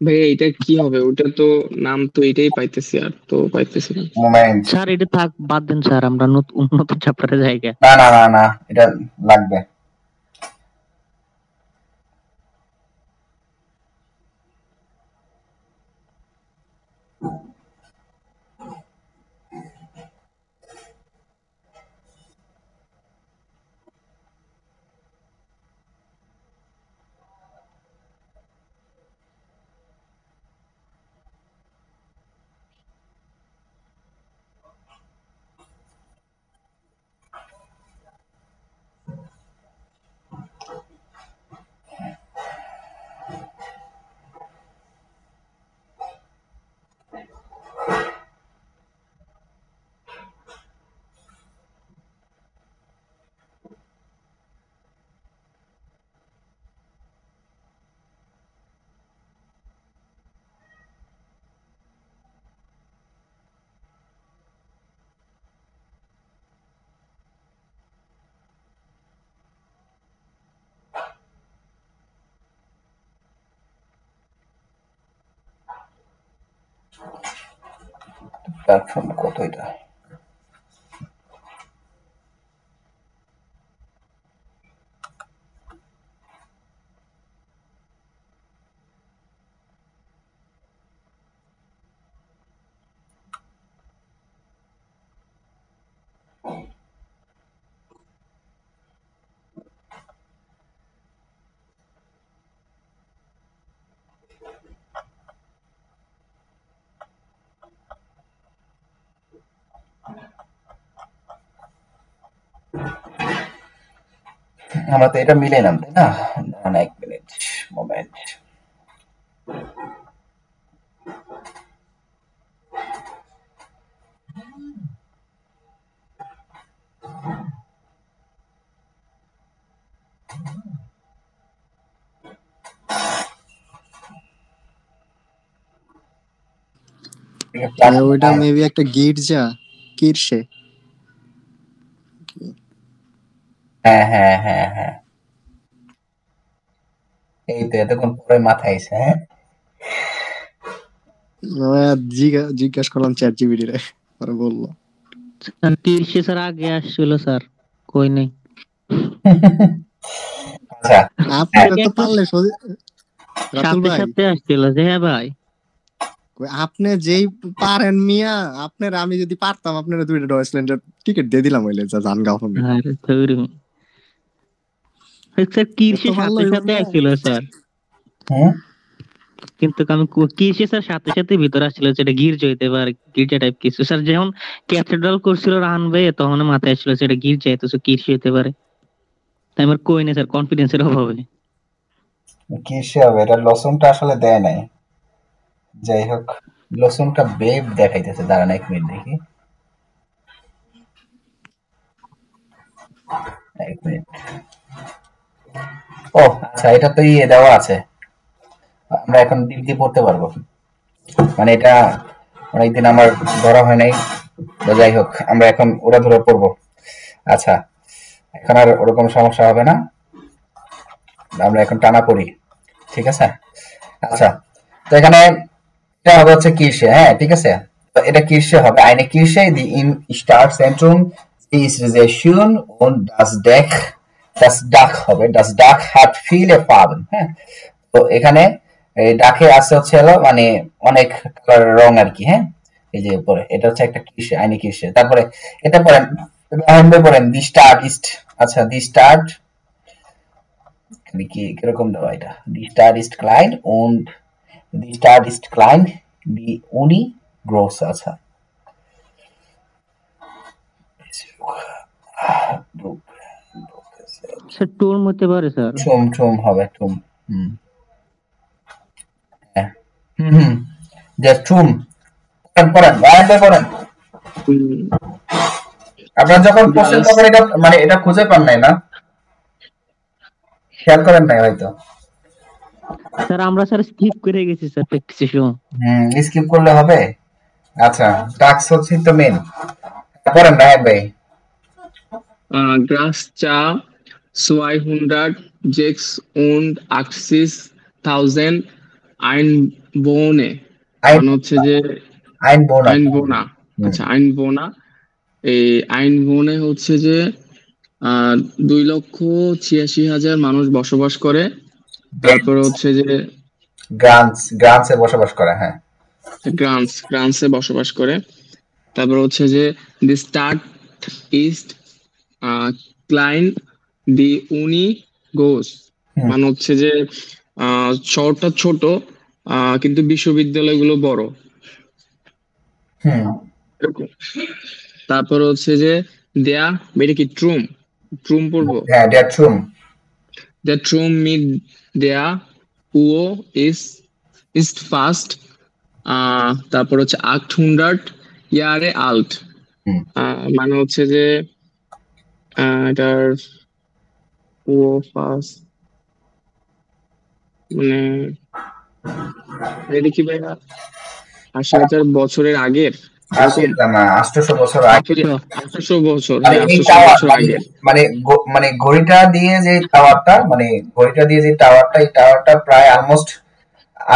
ভাই এটা কি হবে? ওটা তো নাম তো এটাই পাইতেছি, আর তো পাইতেছি না। মোমেন্ট। স্যার এটা থাক, বাদ দেন স্যার, আমরা নতুন চ্যাপ্টারে জায়গা। না না না না, এটা লাগবে। প্ল্যাটফর্ম কত এটা? আমরা তো এটা মিলাইলাম তাই না? দাঁড়ান 1 মিনিট, মোমেন্ট। ওইটা মেবি একটা গির্জা, কিরসে। হ্যাঁ হ্যাঁ হ্যাঁ হ্যাঁ, এই তো এতক্ষণ পরে মাথায় আইছে। হ্যাঁ, জিজ্ঞাসা করলাম চ্যাট জিপিটি রে, পরে বললো। স্যার তিরিশে স্যার আগে আসছিল স্যার, কই নাই। আচ্ছা আপনারা তো পারলে রাতুল সাথে ভাই, সাথে আসছিল যে হ্যাঁ ভাই। আপনি যেই পারেন মিয়া, আপনার আমি যদি পারতাম আপনারা 2টা ডয়েসল্যান্ডের টিকিট দিয়ে দিলাম হইলে যা জান গাও হবে। আরে তৈরি স্যার কিরসে সাথে সাথে আসছিল স্যার, কিন্তু আমি কিরসে স্যার সাথে সাথে ভিতরে আসছিল, যেটা গির্জা হইতে পারে, গির্জা টাইপ কিছু স্যার। যখন ক্যাথেড্রাল করছিল রাহান ভাই, তখন মাথায় আসছিল সেটা গির্জা হইতে, কিরসে হইতে পারে। তাই আমার কই না স্যার, কনফিডেন্সের অভাবে। কি সে হবে, এটা লসনটা আসলে দেয় নাই। যাই হোক, লসনটা বেব দেখাইতেছে, দাঁড়ান 1 মিনিট দেখি। 1 মিনিট। ও আচ্ছা, এটা তো ইয়ে দেওয়া আছে, আমরা এখন দিক দিয়ে পড়তে পারবো। মানে এটা অনেকদিন আমার ধরা হয় নাই, তো যাই হোক আমরা এখন ওরা ধরে পড়বো। আচ্ছা, এখন আর ওরকম সমস্যা হবে না, আমরা এখন টানা পড়ি, ঠিক আছে? আচ্ছা, তো এখানে এটা হবে হচ্ছে কিরশে, হ্যাঁ ঠিক আছে। তো এটা কিরশে হবে, eine Kirche die im Stadtzentrum ist sehr schön und das Dach হবে, das Dach hat viele Farben, হ্যাঁ। তো এখানে এই ডাকে আছে হচ্ছে হলো মানে অনেক রং আর কি, হ্যাঁ। এই যে উপরে এটা হচ্ছে একটা কিরশে, eine Kirche। তারপরে এটা পড়েন, পড়েন die Stadt ist, আচ্ছা die Stadt কি কিরকম দেওয়া এটা, die Stadt ist klein und die Stadt ist klein, die Uni groß, আচ্ছা স্যার টুম হতে পারে স্যার। ঠুম হবে, ঠুম। হ্যাঁ, যে ঠুম। পড়েন পড়েন। আপনারা যখন কোশ্চেন করবেন এটা মানে এটা খুঁজে পান নাই না, খেয়াল করেন নাই হয়তো। স্যার আমরা স্যার স্কিপ করে গেছি স্যার প্র্যাকটিসের সময়। স্কিপ করলে হবে। আচ্ছা, টাস্ক হচ্ছে তো মেন। পড়েন রায়হান ভাই। Grascha 286.1000 Einwohner, মানে হচ্ছে যে আইনবোনা। আচ্ছা, আইনবোনা, এই আইনবোনে হচ্ছে যে 2,86,000 মানুষ বসবাস করে। তারপরে হচ্ছে যে গ্রান্সে বসবাস করে। হ্যাঁ, গ্রান্সে বসবাস করে। তারপর হচ্ছে যে দি স্টার্ট ইস্ট ক্লাইন দি উনি গোস, মানে হচ্ছে যে শহরটা ছোট কিন্তু বিশ্ববিদ্যালয়গুলো বড়। তারপর হচ্ছে যে দেয়া এটা কি ট্রুম পড়বো? হ্যাঁ, দেয়া ট্রুম। দ্য ট্রুম মিট দেয়া উও ইস্ট ফাস্ট। তারপর হচ্ছে 800 ইয়ারে আল্ট, মানে হচ্ছে যে এটার ও ফাস্ট মানে এটা কি ভাইয়া 80,000 বছরের আগের? 800 বছর আগে। 800 বছর, মানে হ্যাঁ, এই 800 টাওয়ার বছর আগে। মানে ঘড়িটা দিয়ে যে টাওয়ারটা, এই টাওয়ারটা প্রায় অলমোস্ট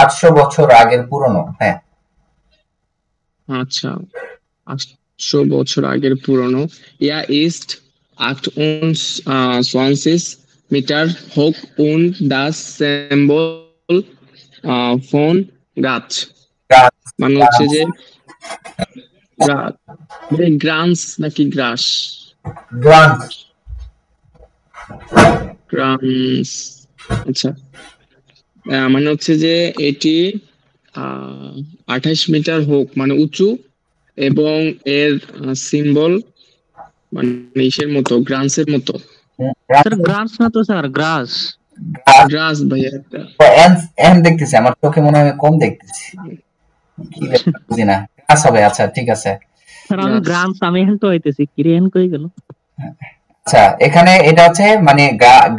800 বছর আগের পুরনো। হ্যাঁ, আচ্ছা, 800 বছর আগের পুরনো। ইয়া ইস্ট 28 মিটার হোক und das Symbol von গাছ, মানে হচ্ছে যে গ্রান্স নাকি গ্রাস? গ্রান্স। আচ্ছা, মানে হচ্ছে যে এটি 28 মিটার হোক মানে উঁচু, এবং এর সিম্বল মানে ইসের মতো, গ্রান্সের মতো। স্যার গ্রাস না তো স্যার, গ্রাস ভাইয়া একটা দেখতেছি, আমার চোখে মনে হয় কম দেখতেছি, কি ব্যাপার বুঝি না। গ্রাস হবে। আচ্ছা, ঠিক আছে স্যার। আমি গ্রাস আমি এখন তো হইতেছি কিরিয়ান কই গেল? আচ্ছা, এখানে এটা হচ্ছে মানে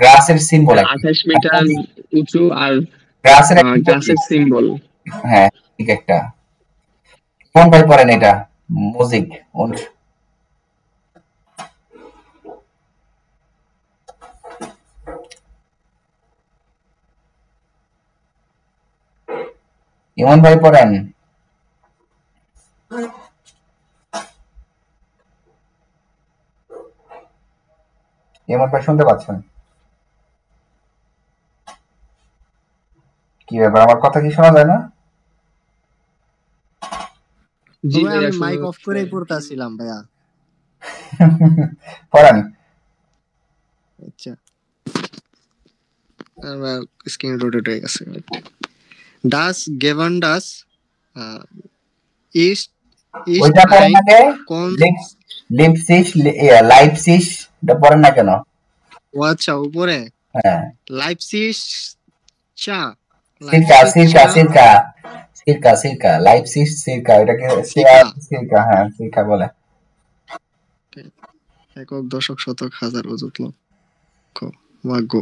গ্রাসের সিম্বল, 28 মিটার উঁচু আর গ্রাসের সিম্বল। হ্যাঁ, ঠিক একটা। কোন ভাই পড়েন এটা? মিউজিক ইমন ভাই পড়েন। ইমন ভাই শুনতে পাচ্ছেন? কি ব্যাপার, আমার কথা কি শোনা যায় না? জি ভাই, আমি মাইক অফ করেই পড়তাছিলাম ভাইয়া। পড়েন। আচ্ছা, আমার স্ক্রিন রোটেট হয়ে গেছে। ডাস গেভান ডাস ইস্ট ওইটা পড়েন না কে? লাইপসিশ এটা পড়েন না কেন? ও আচ্ছা, উপরে হ্যাঁ, লাইপসিশ চা সিরকা লাইপসিশ সিরকা, এটাকে সিরকা, হ্যাঁ সিরকা বলে। একক দশক শতক হাজার অযুত লক্ষ ভাগ্য।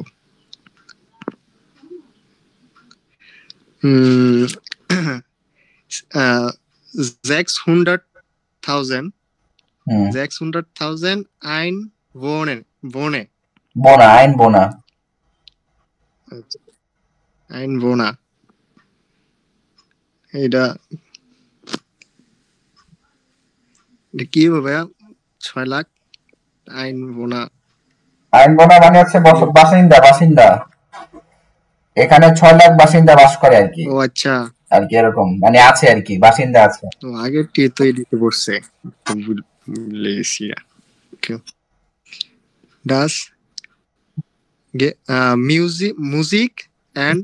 600,000 Einwohner এটা কি হবে ভাইয়া? 6 লাখ Einwohner মানে হচ্ছে বাসিন্দা। এখানে 6 লাখ বাসিন্দা বাস করে আর কি। ও আচ্ছা, আর কি এরকম মানে আছে আর কি, বাসিন্দা আছে। তো আগের টি তো এদিকে পড়ছে বুঝলেছিয়া। Das Musik and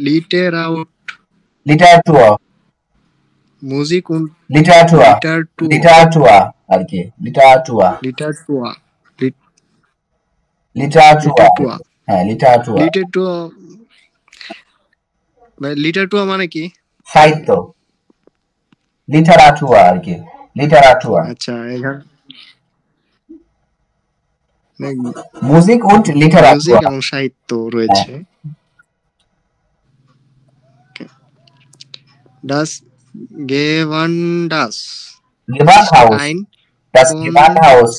Literatur Musik und লিটারাটুয়া Literatur. লিটারাটুয়া আর কি লিটারাটুয়া Literatur. Lit- লিটারাটুয়া Literatur. হ্যাঁ লিটারাটুয়া Literatur. ভাই literatur মানে কি? সাহিত্য লিটারাটুয়া আর কি লিটারাটুয়া আচ্ছা এখানে মিউজিক উন্ড মিউজিক লিটারাটুয়া এবং সাহিত্য রয়েছে। Das Gewandhaus ist Gewandhaus ein das Gewandhaus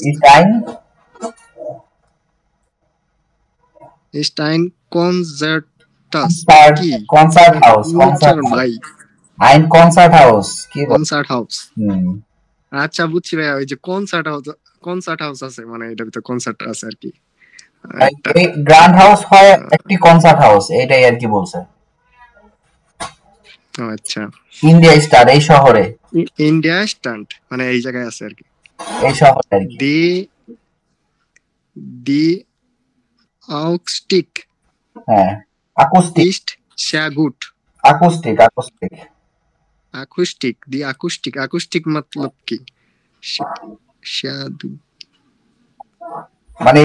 ist ein Konzerthaus কি Konzerthaus উচ্চারণ ভাই ein Konzerthaus কি বল কনসার্ট হাউস। হুম আচ্ছা বুঝছি ভাই, ওই যে কনসার্ট হাউস আছে মানে এটার ভিতরে কনসার্ট আছে আর কি একটা। এই গ্র্যান্ড হাউস হয় একটি কনসার্ট হাউস এটাই আর কি বলছে আচ্ছা ইন্ডিয়া স্টার এই শহরে ইন্ডিয়া স্ট্যান্ড মানে এই জায়গায় আছে আর কি। এই শহরে আর কি দি দি আউকস্টিক হ্যাঁ অ্যাকুস্টিক ইস্ট শ্যাগুট অ্যাকুস্টিক अकॉस्टिक दी अकॉस्टिक मतलब की शादू মানে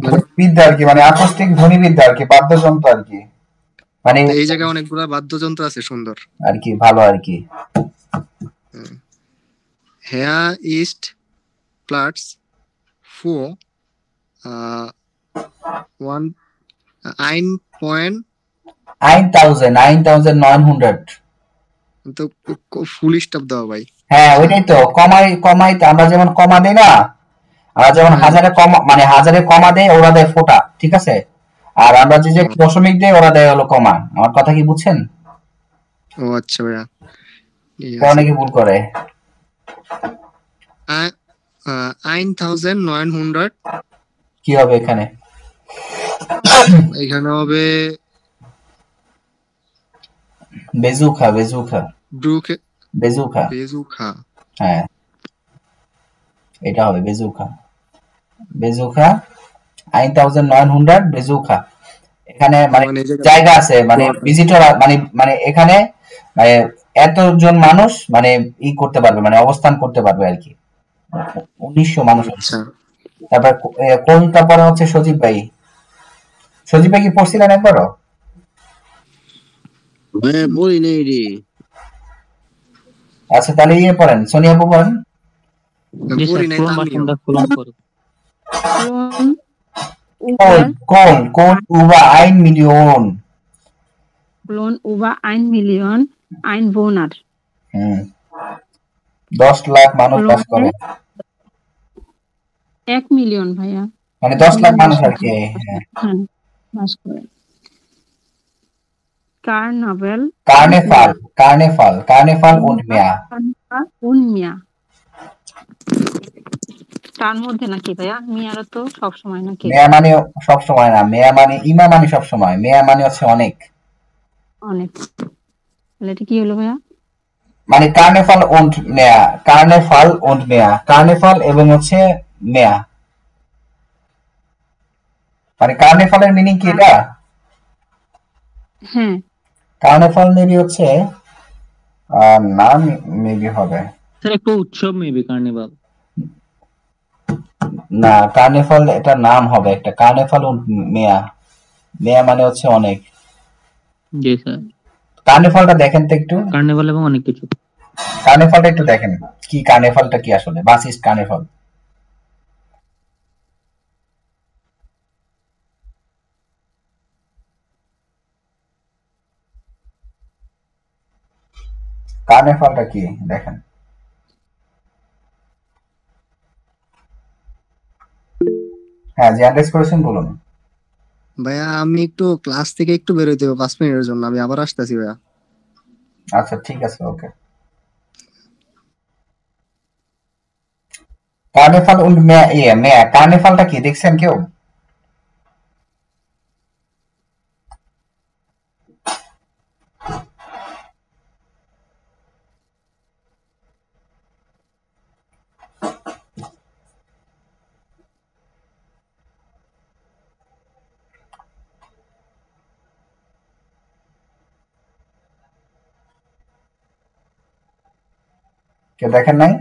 ধ্বনিবিদ্যা আর কি মানে অ্যাকুস্টিক ধ্বনিবিদ্যা আর কি বাদ্যযন্ত্র আর কি মানে এই জায়গায় অনেকগুলা বাদ্যযন্ত্র আছে সুন্দর আর কি ভালো আর কি হেয়ার ইস্ট প্লাটস ফো 9,900 তো ফুল স্টপ দাও ভাই। হ্যাঁ ওইটাই তো কমাই তো আমরা যেমন কমা দেই না আমরা যেমন হাজারে কমা মানে হাজারে কমা দেই ওরা দেয় ফোঁটা ঠিক আছে আর আমরা যে দশমিক দেই ওরা দেয় হলো কমা আমার কথা কি বুঝছেন ও আচ্ছা ভাইয়া অনেকে ভুল করে 9,900 কি হবে এখানে এখানে হবে বেজুখা বেজুখা হ্যাঁ এটা হবে বেজুখা 9,900 বেজুখা এখানে মানে জায়গা আছে মানে ভিজিটর মানে এখানে মানে এতজন মানুষ মানে ই করতে পারবে মানে অবস্থান করতে পারবে আর কি 1900 মানুষ আচ্ছা তারপর কোনটা পরে হচ্ছে সজীব ভাই কি পড়ছিলেন একবারও বলি নাই রে আচ্ছা তাহলে ইয়ে পড়েন সোনিয়া আপু পড়েন জি স্যার পড়ি নাই ক্লোন তামিও বাসনটা ক্লোন করো কোন über 1 Million Klon über 1 Million Einwohner 10 lakh মানুষ বাস করে 1 মিলিয়ন ভাইয়া মানে 10 লাখ মানুষ আর কি হ্যাঁ বাস করে Karneval und mehr তার মধ্যে নাকি ভাইয়া মিয়ারা তো সব সময় নাকি মেয়া মানে সব সময় না মেয়া মানে ইমা মানে সব সময় মেয়া মানে হচ্ছে অনেক তাহলে এটা কি হলো ভাইয়া মানে কার্নেফাল এবং হচ্ছে মেয়া মানে কার্নেফালের মিনিং কি এটা হ্যাঁ কার্নেফাল মেবি হচ্ছে নাম মেবি হবে স্যার একটা উৎসব মেবি কার্নিভাল না কার্নেফাল এটা নাম হবে একটা কার্নেফাল মেয়া মানে হচ্ছে অনেক জি স্যার কার্নেফালটা দেখেন তো একটু কার্নিভাল এবং অনেক কিছু কার্নেফালটা একটু দেখেন কি কার্নেফালটা কি আসলে বাসিস্ট কার্নেফাল কার্নেফালটা কি দেখেন হ্যাঁ যে অ্যাড্রেস করেছেন বলুন ভাইয়া আমি একটু ক্লাস থেকে একটু বেরোতে হবে 5 মিনিটের জন্য, আমি আবার আসতেছি ভাইয়া। আচ্ছা ঠিক আছে ওকে কার্নেফাল und mehr কার্নেফালটা কি দেখছেন কেউ কেউ দেখেন নাই?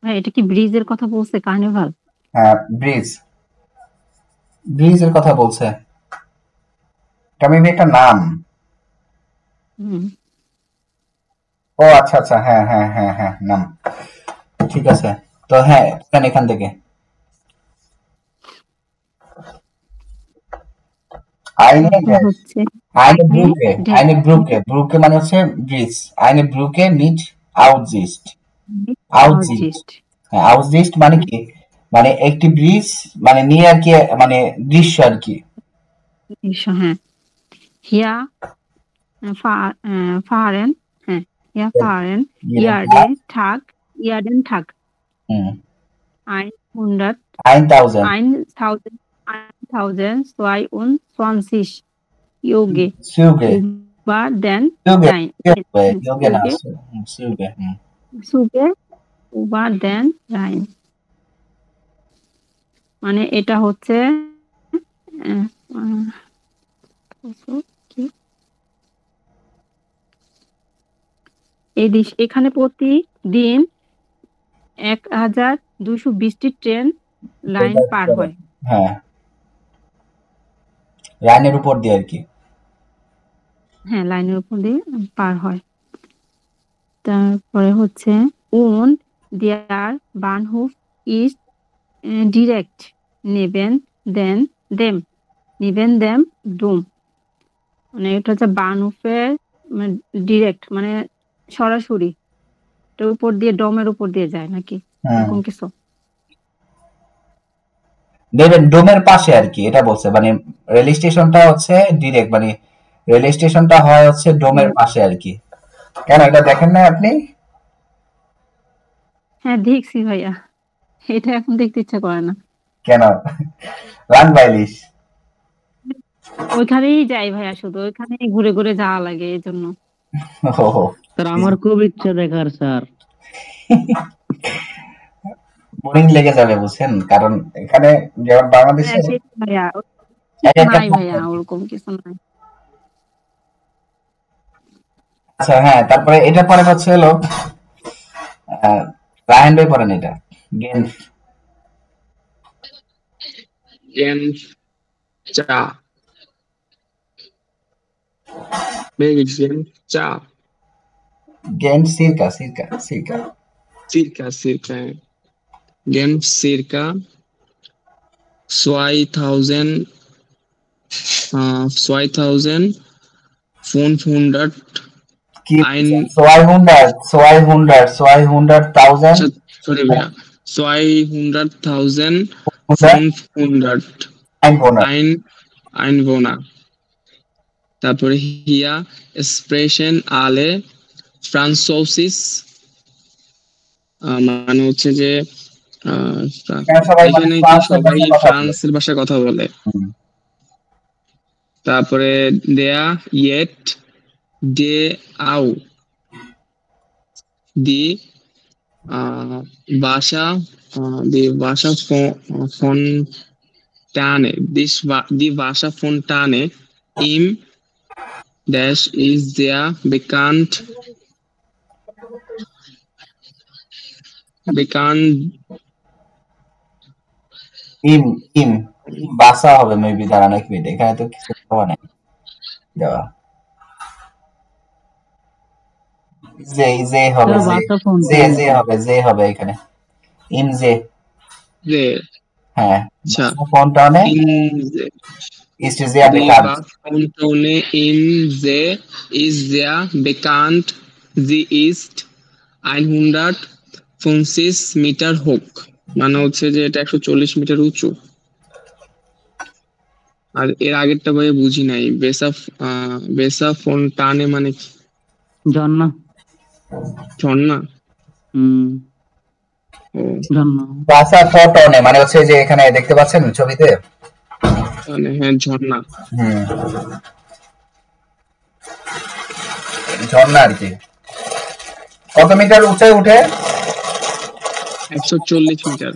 ভাই এটা কি ব্রিজের কথা বলছে? কার্নিভাল? হ্যাঁ, ব্রিজের কথা বলছে। এটা মেবি একটা নাম। হুম। ও আচ্ছা আচ্ছা, হ্যাঁ হ্যাঁ হ্যাঁ হ্যাঁ, নাম। ঠিক আছে, তো হ্যাঁ এখান থেকে আইনে এটা হচ্ছে আইনে আইনে ব্রুকে মানে হচ্ছে ব্রিজ। আইনে ব্রুকে মিট আউটজিস্ট। আউটজিস্ট। হ্যাঁ, আউটজিস্ট মানে কি? মানে একটি ব্রিজ, মানে নিয়ে আর কি, মানে দৃশ্য আর কি। হ্যাঁ, হিয়া ফারেন, হ্যাঁ হিয়া ফারেন ইয়ার্ডেন ঠাক হুম, 100 1000 1022 Yoge Suge über den Suge Rhein. Suge না Suge Suge über den Rhein. মানে এটা হচ্ছে এখানে প্রতিদিন 1220টি ট্রেন লাইন পার হয়। হ্যাঁ, লাইনের উপর দিয়ে আর কি। হ্যাঁ, লাইনের উপর দিয়ে পার হয়। তারপরে হচ্ছে und der Bahnhof ist direkt neben dem Dom. মানে এটা হচ্ছে বানহুফের ডিরেক্ট, মানে সরাসরি এটার উপর দিয়ে, ডোমের উপর দিয়ে যায় নাকি এরকম কিছু? ডোমের পাশে আর কি, এটা বলছে। মানে রেল স্টেশনটা হচ্ছে ডিরেক্ট, মানে রেল স্টেশনটা হয় হচ্ছে ডোমের পাশে আর কি। কেন এটা দেখেন না আপনি? হ্যাঁ দেখছি ভাইয়া, এটা এখন দেখতে ইচ্ছা করে না। কেন? রানবাইলিশ ওইখানেই যাই ভাইয়া, শুধু ওইখানে ঘুরে ঘুরে যাওয়া লাগে এই জন্য। স্যার আমার খুব ইচ্ছা দেখার স্যার। বোরিং লেগে যাবে বুঝছেন, কারণ এখানে যেমন বাংলাদেশে ভাইয়া নাই ভাইয়া ওরকম কিছু নাই। আচ্ছা হ্যাঁ, তারপরে এটা পরে হচ্ছে হলো রায়হান ভাই পড়েন এটা। গেমস চা গেমস সিরকা Genf circa 2500 কি ein 200,000 sorry भैया 200,500 Einwohner. তারপরে হিয়া স্প্রেশন আলে ফ্রান্সোসিস, মানে হচ্ছে যে এখানে কি সবাই ফ্রান্সের ভাষায় কথা বলে। তারপরে দেয়া ইয়েট ডে আউ দি ভাষা Fontane, die Wasserfontane im Dash ist sehr bekannt ইম বাসা হবে মেবি, দাঁড়ান এক মিনিট, এখানে তো কিছু পাওয়া নাই দেওয়া। যে হবে এখানে ইম জে। হ্যাঁ, Fontane ist sehr bekannt. Sie ist 150 metre হোক, মানে হচ্ছে যে এটা 140 মিটার উঁচু। আর এর আগেরটা ভাই বুঝি নাই। বেসা ফোন্টানে মানে ঝর্ণা। ঝর্ণা। প্লাসা ফটনে মানে হচ্ছে যে এখানে দেখতে পাচ্ছেন ছবিতে, মানে হ্যাঁ ঝর্ণা। ঝর্ণা আর কি। কত মিটার উঁচায় উঠে? 140 মিটার।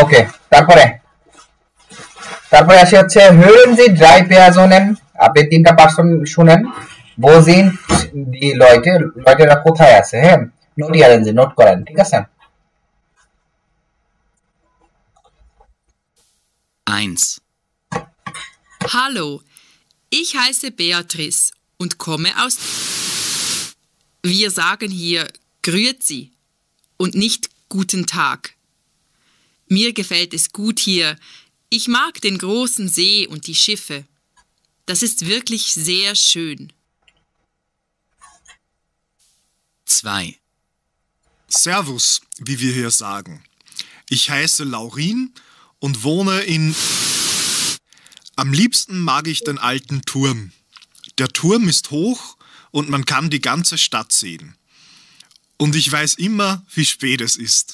ওকে, তারপরে আসি হচ্ছে hören Sie drei Personen, আপনি তিনটা পার্সন শুনেন, wo sind die Leute, লয়টেরা কোথায় আছে, হ্যাঁ নোট ইয়ারেন, নোট করেন, ঠিক আছে? 1. Hallo, ich heiße Beatrice und komme aus... Wir sagen hier Grüezi und nicht Guten Tag. Mir gefällt es gut hier. Ich mag den großen See und die Schiffe. Das ist wirklich sehr schön. 2. Servus, wie wir hier sagen. Ich heiße Laurin und wohne in... Am liebsten mag ich den alten Turm. Der Turm ist hoch und man kann die ganze Stadt sehen. Und ich weiß immer, wie spät es ist.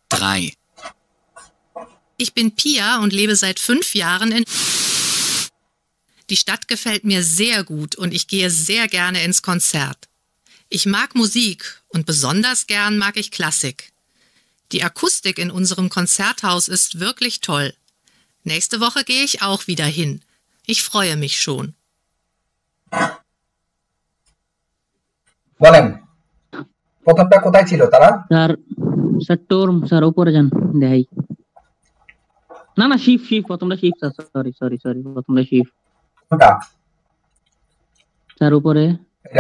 3. Ich bin Pia und lebe seit 5 Jahren in... Die Stadt gefällt mir sehr gut und ich gehe sehr gerne ins Konzert. Ich mag Musik und besonders gern mag ich Klassik. Die Akustik in unserem Konzerthaus ist wirklich toll. Nächste Woche gehe ich auch wieder hin. Ich freue mich schon. বলেন প্রথমটা কোথায় ছিল তারা? স্যার টোর স্যার উপরে যান দেখাই। না শিপ প্রথমটা শিপ স্যার, সরি প্রথমটা শিপ। কোনটা স্যার উপরে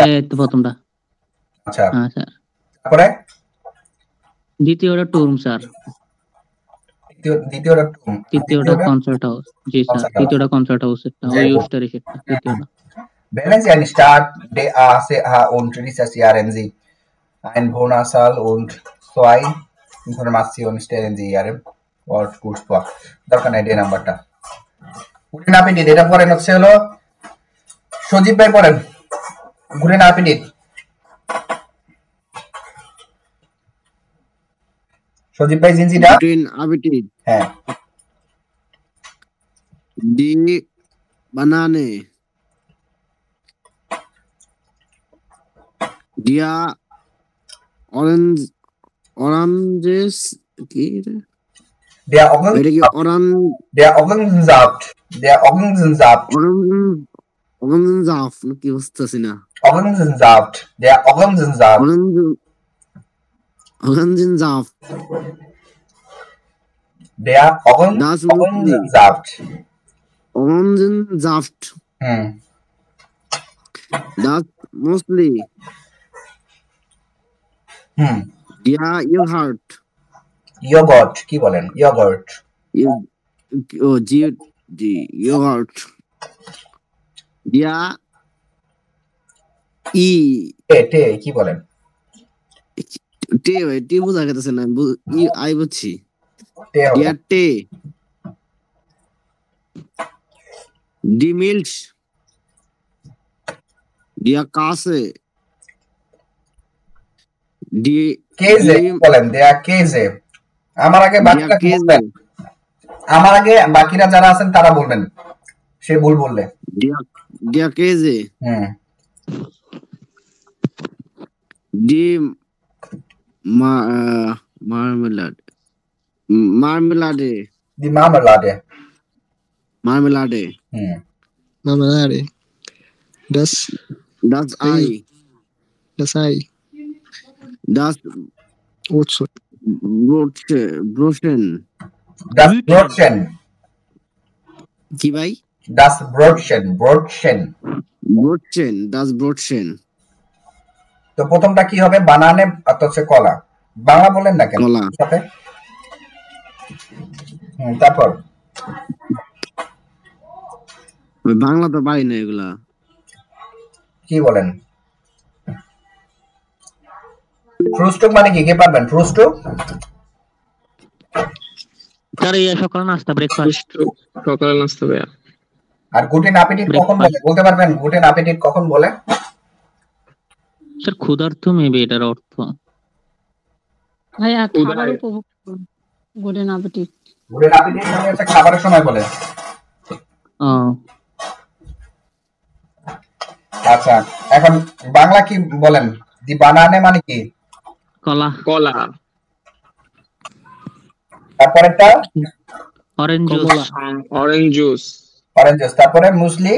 এই তো প্রথমটা। আচ্ছা হ্যাঁ স্যার। তারপরে দ্বিতীয়টা টুরম স্যার। দ্বিতীয়টা টুরম, তৃতীয়টা কনসার্ট হাউস। জি স্যার, তৃতীয়টা কনসার্ট হাউস, এটা ওই ওস্টারি সেটা তৃতীয়টা। Wählen Sie einen Start DACH und recherchieren Sie Einwohnerzahl und zwei Informationen stellen Sie Ihre Ort kurz vor. দরকার নাই ডে নাম্বারটা। ঘুরে না পিটি এটা পড়েন হচ্ছে হলো সজীব ভাই পড়েন, ঘুরে না পিটি। সজীব ভাই জিনজিটা হ্যাঁ। ডি বানানে, দিয়া oranges কি রে? Der Orangensaft. Orangensaft কি বুঝতেছি না। Orangensaft. Der Orangensaft. Orangensaft. Der Orangensaft. Orangensaft. Das mostly. Der Yogurt কি বলেন? Yogurt. Yogurt. Der টে কি বলেন? তে বোঝা গেছে না, আই বুঝছি। Der Tee. Die Milch. Der Kasse. Die Käse বলেন, der Käse. আমার আগে বাকিরা যারা আছেন তারা বলবেন, সে ভুল বললে। Der Käse. Die Marmelade. Die Marmelade. Marmelade. Das Ei. Das Ei. Das Brötchen. কি ভাই? Das Brötchen. Das Brötchen. তো প্রথমটা কি হবে? বানানে অর্থাৎ হচ্ছে কলা। বাংলা বলেন না কেন? কলা। তারপর বাংলা তো পারি না এগুলা। কি বলেন? ফ্রুস্টুক মানে কি, কে পারবেন? ফ্রুস্টুক স্যার ইয়া সকালে নাস্তা ব্রেকফাস্ট। সকালে নাস্তা ভাইয়া। আর গুটেন অ্যাপেটিট কখন বলে, বলতে পারবেন? গুটেন অ্যাপেটিট কখন বলে? স্যার ক্ষুধার্ত মেবি এটার অর্থ। ভাইয়া ক্ষুধায়। খাবার উপভোগ করুন, গুডেন অ্যাপিটিট। গুটেন অ্যাপেটিট মানে হচ্ছে খাবারের সময় বলে। ও আচ্ছা, এখন বাংলা কি বলেন? দি বানানে মানে কি? কলা। কলা। তারপরেরটা অরেঞ্জ জুস। কমলা। Orange juice. Orange juice. তারপরে মুসলি।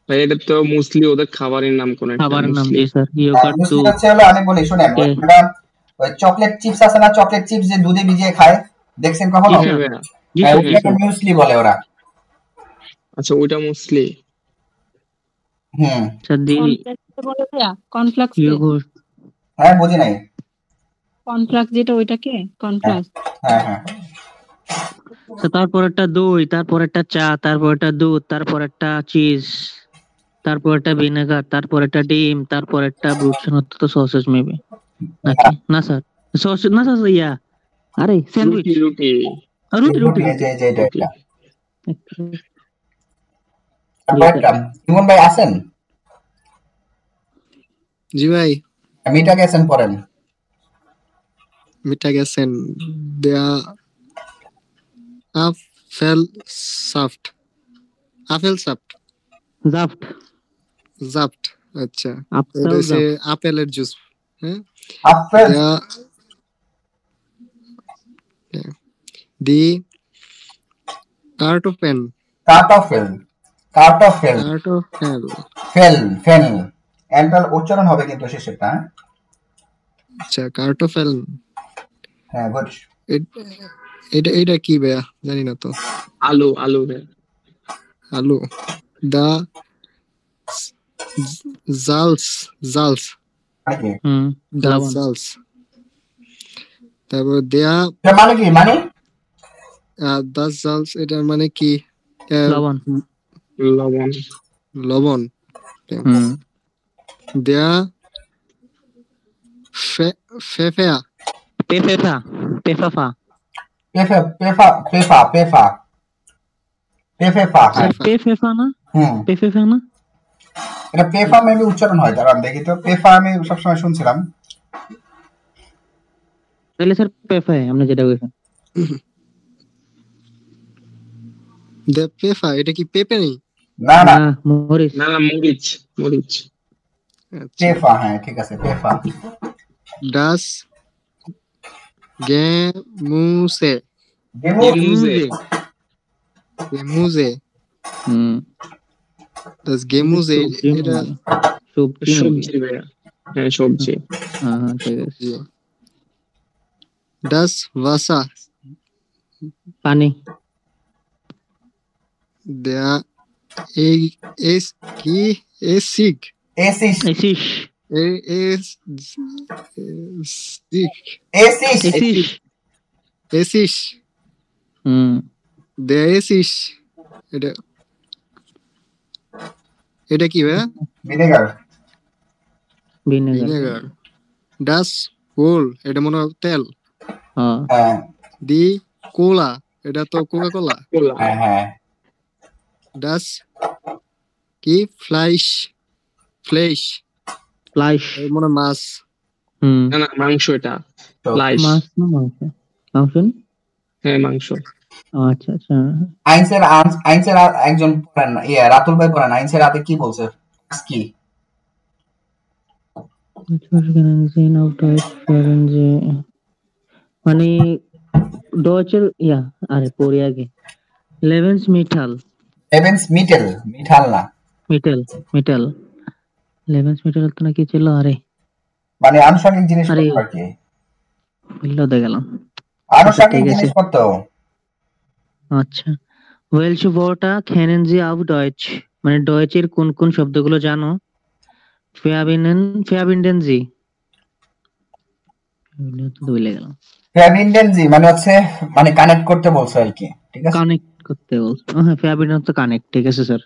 ভাই এটা তো মুসলি ওদের খাবারের নাম কোন একটা খাবারের নাম মুসলি। জি স্যার। ইয়োগার্ট মুসলি দুধ। হচ্ছে হলো, আমি বলি শুনেন, ওটা ওই চকলেট চিপস আছে না, চকলেট চিপস যে দুধে ভিজিয়ে খায়, দেখছেন কখনো? হ্যাঁ ভাইয়া। জি হ্যাঁ, স্যার। ওটাকে মিউসলি বলে ওরা। আচ্ছা ওইটা মুসলি। স্যার দি কর্নফ্লেক্স বলে ভাইয়া, কর্নফ্লেক্স ইয়োগার্ট। হ্যাঁ, বুঝি নাই। কর্নফ্লেক্স যেটা ওইটাকে কর্নফ্লেক্স। হ্যাঁ হ্যাঁ। স্যার তারপর একটা দই, তারপর একটা চা, তারপর একটা দুধ, তারপর একটা চিজ, তারপর একটা ভিনেগার, তারপর একটা ডিম, তারপর একটা ব্রুটসন তো সসেজ মেবি নাকি? না স্যার সসেজ না স্যার, ইয়া আরে স্যান্ডউইচ। রুটি। রুটি রুটি এই যে এটা রুটি। এটা। তারপরেরটা ইমন ভাই আছেন? জি ভাই, মিটা গেছেন পড়েন। মিটা গেছেন। দেয়া আপেল সাফট। আপেল সাফট। জাফট। জাফট। আচ্ছা, আপেল এটা হচ্ছে জাফট। আপেলের জুস। হ্যাঁ, আপেল দেয়া দি কার্টোফেন। কার্টোফেল। কার্টোফেল কার্টোফেল। ফেল ফেল এন্টার উচ্চারণ হবে কিন্তু শেষেরটা। আচ্ছা, কার্টোফেল। হ্যাঁ, গুড। এটা এটা কি ভাইয়া, জানি না তো। আলু। আলু ভাইয়া। আলু। দা জালস। জালস। মানে কি? দা লবণ। জালস। তারপর দেয়া এটা মানে কি? মানে দা জালস, এটা মানে কি? লবণ। লবণ। লবণ। দেয়া ফেফেয়া। পেফেফা। পেফাফা। পেফা পেফা পেফা পেফা পেফা। স্যার পেফেফা না? পেফেফা না? এটা পেফা মেবি উচ্চারণ হয়, দাঁড়ান দেখি তো। পেফা আমি সবসময় শুনছিলাম। তাহলে স্যার পেফা আপনি যেটা বলছেন। দে পেফা, এটা কি পেপে নেই? না না, না মরিচ। না না মরিচ। মরিচ। পেফা। হ্যাঁ ঠিক আছে, পেফা। ডাস গেমুসে। গেমুজে। গেমুজে। ডাস গেমুসে, এটা সবজি। সবজি ভাইয়া। হ্যাঁ সবজি। হ্যাঁ ঠিক আছে। ডাস ভাসা। পানি। দেয়া এই এস কি এসিক। এসিস এসিস। এস সিক। এসিস এসিস। এসিস। দেয়া এসিস। এটা এটা কি ভাইয়া? ভিনেগার। ভিনেগার। ডাস কোল, এটা মনে হয় তেল। হ্যাঁ দি কোলা, এটা তো কোকা কোলা। কোলা। হ্যাঁ হ্যাঁ। ডাস কি ফ্লাইশ। ফ্লেশ। ফ্লাইশ। মনে হয় মাছ। না না মাংস এটা। ফ্লাইশ। মাছ না মাংস? মাংস না? হ্যাঁ মাংস। আচ্ছা আচ্ছা। আইনসের একজন পড়েন, রাতুল ভাই পড়েন। আইনসের রাতে কি বলছে? কি মানে ডয়েচের ইয়া, আরে পড়ি আগে। লেভেন্স মিঠাল। লেভেন্স মিটেল, মিঠাল না। মিটেল। মিটেল। লেভেন্স মিঠাল তো নাকি ছিল? আরে মানে আনুষঙ্গিক জিনিসপত্র আরে আর কি। ভুলে গেলাম। আনুষঙ্গিক ঠিক আছে। জিনিসপত্র। আচ্ছা। ওয়েলশ ওয়ার্টা kennen Sie auf Deutsch? মানে ডয়েচের কোন কোন শব্দগুলো জানো? verbinden Sie। তো ভুলে গেলাম। ফ্যাবিন্ডেন্সি মানে হচ্ছে মানে কানেক্ট করতে বলছো আর কি, ঠিক আছে? কানেক্ট করতে বলছো। হ্যাঁ verbinden তো কানেক্ট, ঠিক আছে স্যার।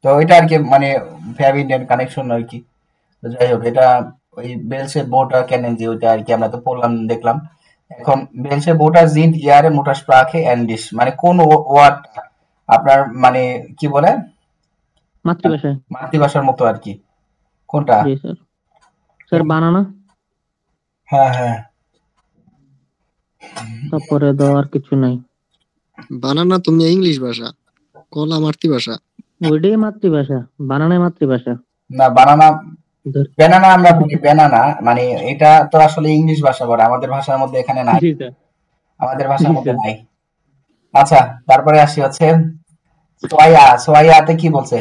তো এটা আর কি মানে ফ্যাবিন্ডেন্ট কানেকশন আর কি। যাই হোক, এটা ওই বেলসের বোটা কেনেন যে ওইটা আর কি আমরা তো পড়লাম দেখলাম। এখন বেলসের বোটা জিন্ট ইয়ারে মোটাসপ্রাখে এন্ডিশ মানে কোন ওয়ার্ডটা আপনার মানে কি বলে মাতৃভাষায়। মাতৃভাষার মতো আর কি, কোনটা? জি স্যার। স্যার বানানা। হ্যাঁ হ্যাঁ, তারপরে তো আর কিছু নাই। বানানা তুমি ইংলিশ ভাষা, কলা মাতৃভাষা। ওইটাই মাতৃভাষা, বানানাই মাতৃভাষা। না বানানা ধর- বেনানা আমরা বলি বেনানা, মানে এটা তো আসলে ইংলিশ ভাষা বলে, আমাদের ভাষার মধ্যে এখানে নাই, জি স্যার। আমাদের ভাষার জি মধ্যে স্যার। নাই। আচ্ছা, তারপরে আসি হচ্ছে সোয়া। সোয়াতে কি বলছে?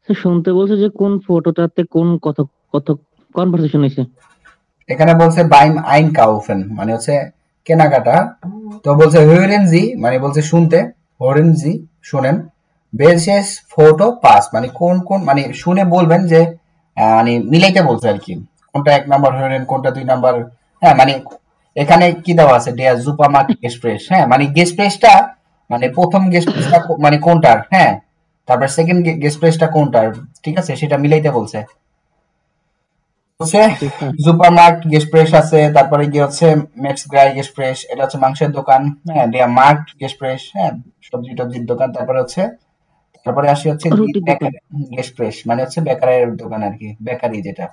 স্যার শুনতে বলছে যে কোন ফটোটাতে কোন কত কত কনভারসেশন হয়েছে। এখানে বলছে বাইম আইন কাউফেন মানে হচ্ছে কেনাকাটা, তো বলছে হরেনজি মানে বলছে শুনতে, হরেনজি শুনেন, বেলশেষ ফটো পাস মানে কোন কোন মানে শুনে বলবেন যে মানে মিলাইতে বলছে আর কি, কোনটা এক নাম্বার হরেন কোনটা দুই নাম্বার। হ্যাঁ মানে এখানে কি দেওয়া আছে ডেয়া জুপামার্ট গেসপ্রেস, হ্যাঁ মানে গেসপ্রেসটা মানে প্রথম গেসপ্রেসটা মানে কোনটার, হ্যাঁ তারপর সেকেন্ড গেসপ্রেসটা কোনটার, ঠিক আছে সেটা মিলাইতে বলছে। হচ্ছে জি স্যার। সুপারমার্ট গেসপ্রেস আছে, তারপরে গিয়ে হচ্ছে মেক্স গ্রাই গেসপ্রেস, এটা হচ্ছে মাংসের দোকান, হ্যাঁ ডিয়া মার্ট গেসপ্রেস, হ্যাঁ সবজি টবজির দোকান। তারপরে হচ্ছে তারপরে আসি হচ্ছে রুটির দোকান। গেসপ্রেস মানে হচ্ছে বেকারের দোকান আর কি, বেকারি যেটা।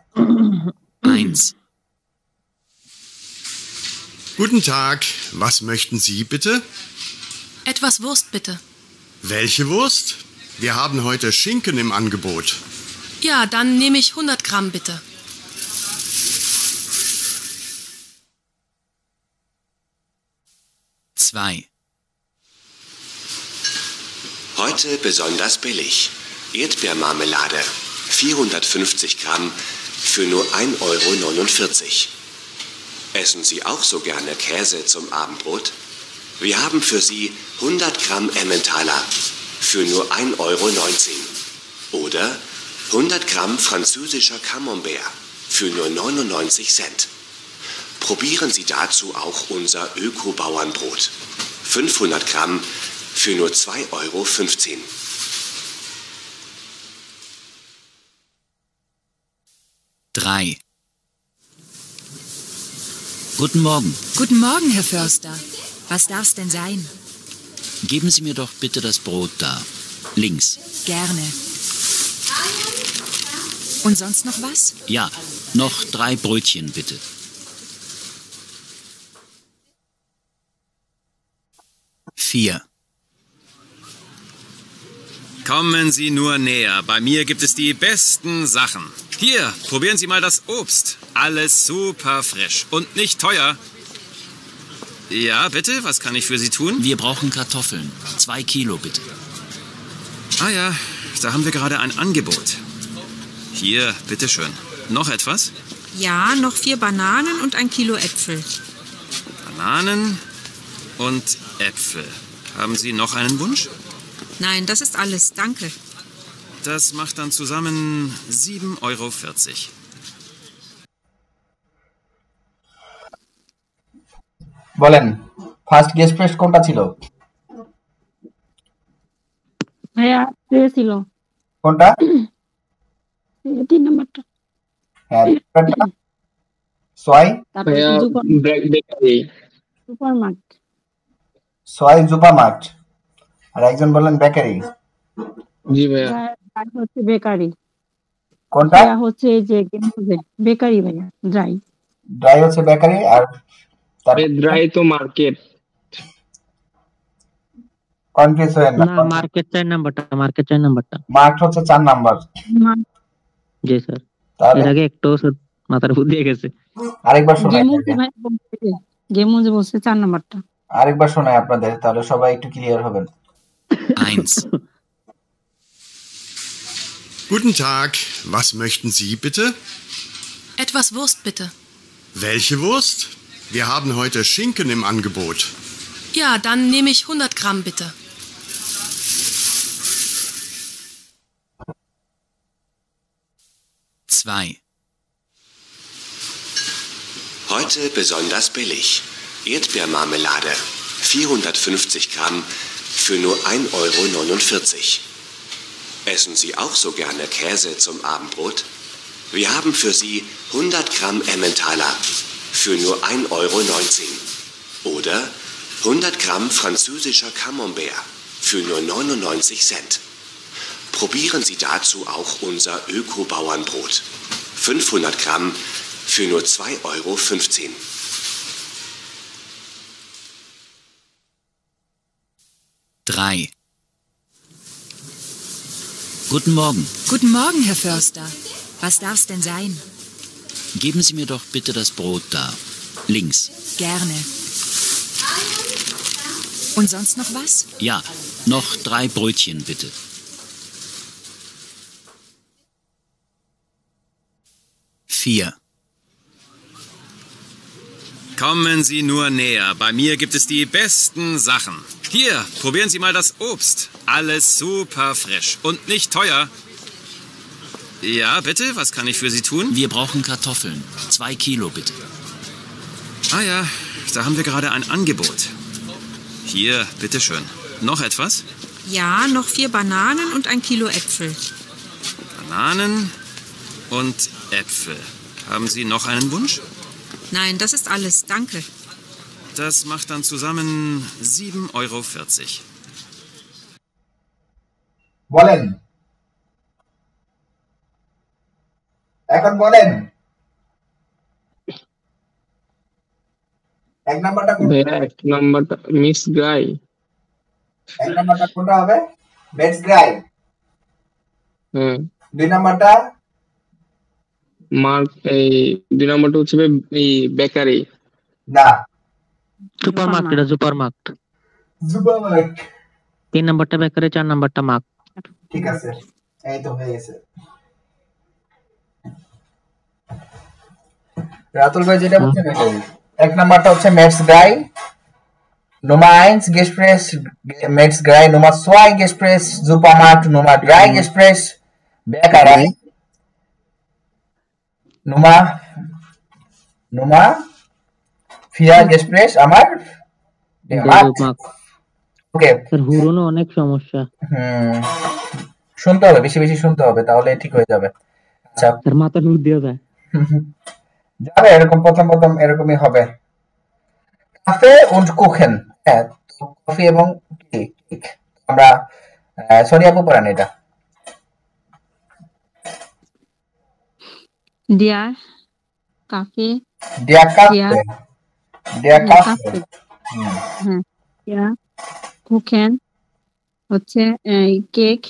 1. Guten Tag, was möchten Sie bitte? Etwas Wurst bitte. Welche Wurst? Wir haben heute Schinken im Angebot. Ja, dann nehme ich 100 Gramm bitte. Zwei. Heute besonders billig. Erdbeermarmelade. 450 Gramm für nur 1,49 €. Essen Sie auch so gerne Käse zum Abendbrot? Wir haben für Sie 100 Gramm Emmentaler für nur 1,19 €. Oder 100 Gramm französischer Camembert für nur 99 Cent. Probieren Sie dazu auch unser Öko-Bauernbrot. 500 Gramm für nur 2,15 €. 3. Guten Morgen. Guten Morgen, Herr Förster. Was darf's denn sein? Geben Sie mir doch bitte das Brot da. Links. Gerne. Und sonst noch was? Ja, noch 3 Brötchen bitte. Vier. Kommen Sie nur näher. Bei mir gibt es die besten Sachen. Hier, probieren Sie mal das Obst. Alles super frisch und nicht teuer. Ja, bitte, was kann ich für Sie tun? Wir brauchen Kartoffeln. 2 Kilo bitte. Ah ja, da haben wir gerade ein Angebot. Hier, bitteschön. Noch etwas? Ja, noch 4 Bananen und 1 Kilo Äpfel. Bananen und Äpfel. Haben Sie noch einen Wunsch? Nein, das ist alles. Danke. Das macht dann zusammen 7,40 €. বলেন ফার্স্ট গেসপ্রেস কোনটা ছিল? ভাইয়া ছিল কোনটা? 3 নাম্বারটা। হ্যাঁ ছয় ভাইয়া বেকারি। সুপারমার্ট। ছয় সুপারমার্ট আর একজন বললেন বেকারি। জি ভাইয়া। হচ্ছে বেকারি। কোনটা? হচ্ছে এই যে বেকারি ভাইয়া, ড্রাই। ড্রাই হচ্ছে বেকারি আর ড্রাই তো মার্কেট। কনফিউজ হয়েন না। না মার্কেট 4 নাম্বারটা, মার্কেট 4 নাম্বারটা। মার্ক হচ্ছে 4 নাম্বার। জি স্যার। তাহলে এর আগে একটাও মাথার উপর দিয়ে গেছে। আরেকবার শোনাই। গেমও যে বলছে 4 নাম্বারটা। আরেকবার শোনাই আপনাদের, তাহলে সবাই একটু ক্লিয়ার হবেন। 1. Guten Tag, was möchten Sie bitte? Etwas Wurst bitte. Welche Wurst? Wir haben heute Schinken im Angebot. Ja, dann nehme ich 100 Gramm bitte. Zwei. Heute besonders billig. Erdbeermarmelade, 450 Gramm für nur 1,49 €. Essen Sie auch so gerne Käse zum Abendbrot? Wir haben für Sie 100 Gramm Emmentaler für nur 1,19 € oder 100 Gramm französischer Camembert für nur 99 Cent. Probieren Sie dazu auch unser Öko-Bauernbrot. 500 Gramm für nur 2,15 €. Drei. Guten Morgen. Guten Morgen, Herr Förster. Was darf's denn sein? Geben Sie mir doch bitte das Brot da. Links. Gerne. Und sonst noch was? Ja, noch 3 Brötchen bitte. Vier. Kommen Sie nur näher. Bei mir gibt es die besten Sachen. Hier, probieren Sie mal das Obst. Alles super frisch und nicht teuer. Ja, bitte, was kann ich für Sie tun? Wir brauchen Kartoffeln. 2 Kilo bitte. Ah ja, da haben wir gerade ein Angebot. Hier, bitteschön. Noch etwas? Ja, noch 4 Bananen und 1 Kilo Äpfel. Bananen und Äpfel. Haben Sie noch einen Wunsch? Nein, das ist alles. Danke. Das macht dann zusammen 7,40 €. বলেন এখন বলেন এক নাম্বারটা ভাইয়া এক নাম্বারটা মিস গ্রাই। এক নাম্বারটা কোনটা হবে? মেটস গ্রাই। হ্যাঁ। 2 নাম্বারটা মার্ক এই 2 নাম্বারটা হচ্ছে এই বেকারি। না, সুপারমার্কেট, এটা সুপারমার্কেট। সুপারমার্কেট। 3 নাম্বারটা বেকারি, 4 নাম্বারটা মার্ক। ঠিক আছে, এই তো হয়ে গেছে। রাতুল ভাই যেটা বলছেন এটাই। এক নাম্বারটা হচ্ছে Mets গ্রাই, Nummer 1 Gespräch Max Grey, Nummer 2 Gespräch Supermarkt, Nummer 3 Gespräch Bäckerei, Nummer 4 Gespräch আমার ওকে। হুরুনো অনেক সমস্যা। শুনতে হবে, বেশি বেশি শুনতে হবে, তাহলে ঠিক হয়ে যাবে। আচ্ছা, এর মাথা ঢুক দিয়ে যায় যাবে, এরকম প্রথম এরকমই হবে। কাফে und Kuchen, হ্যাঁ, কফি এবং কেক। আমরা সরি আপু পড়ান এটা। Der Kaffee, Der Kaffee, der Kaffee, হ্যাঁ, der Kuchen হচ্ছে কেক,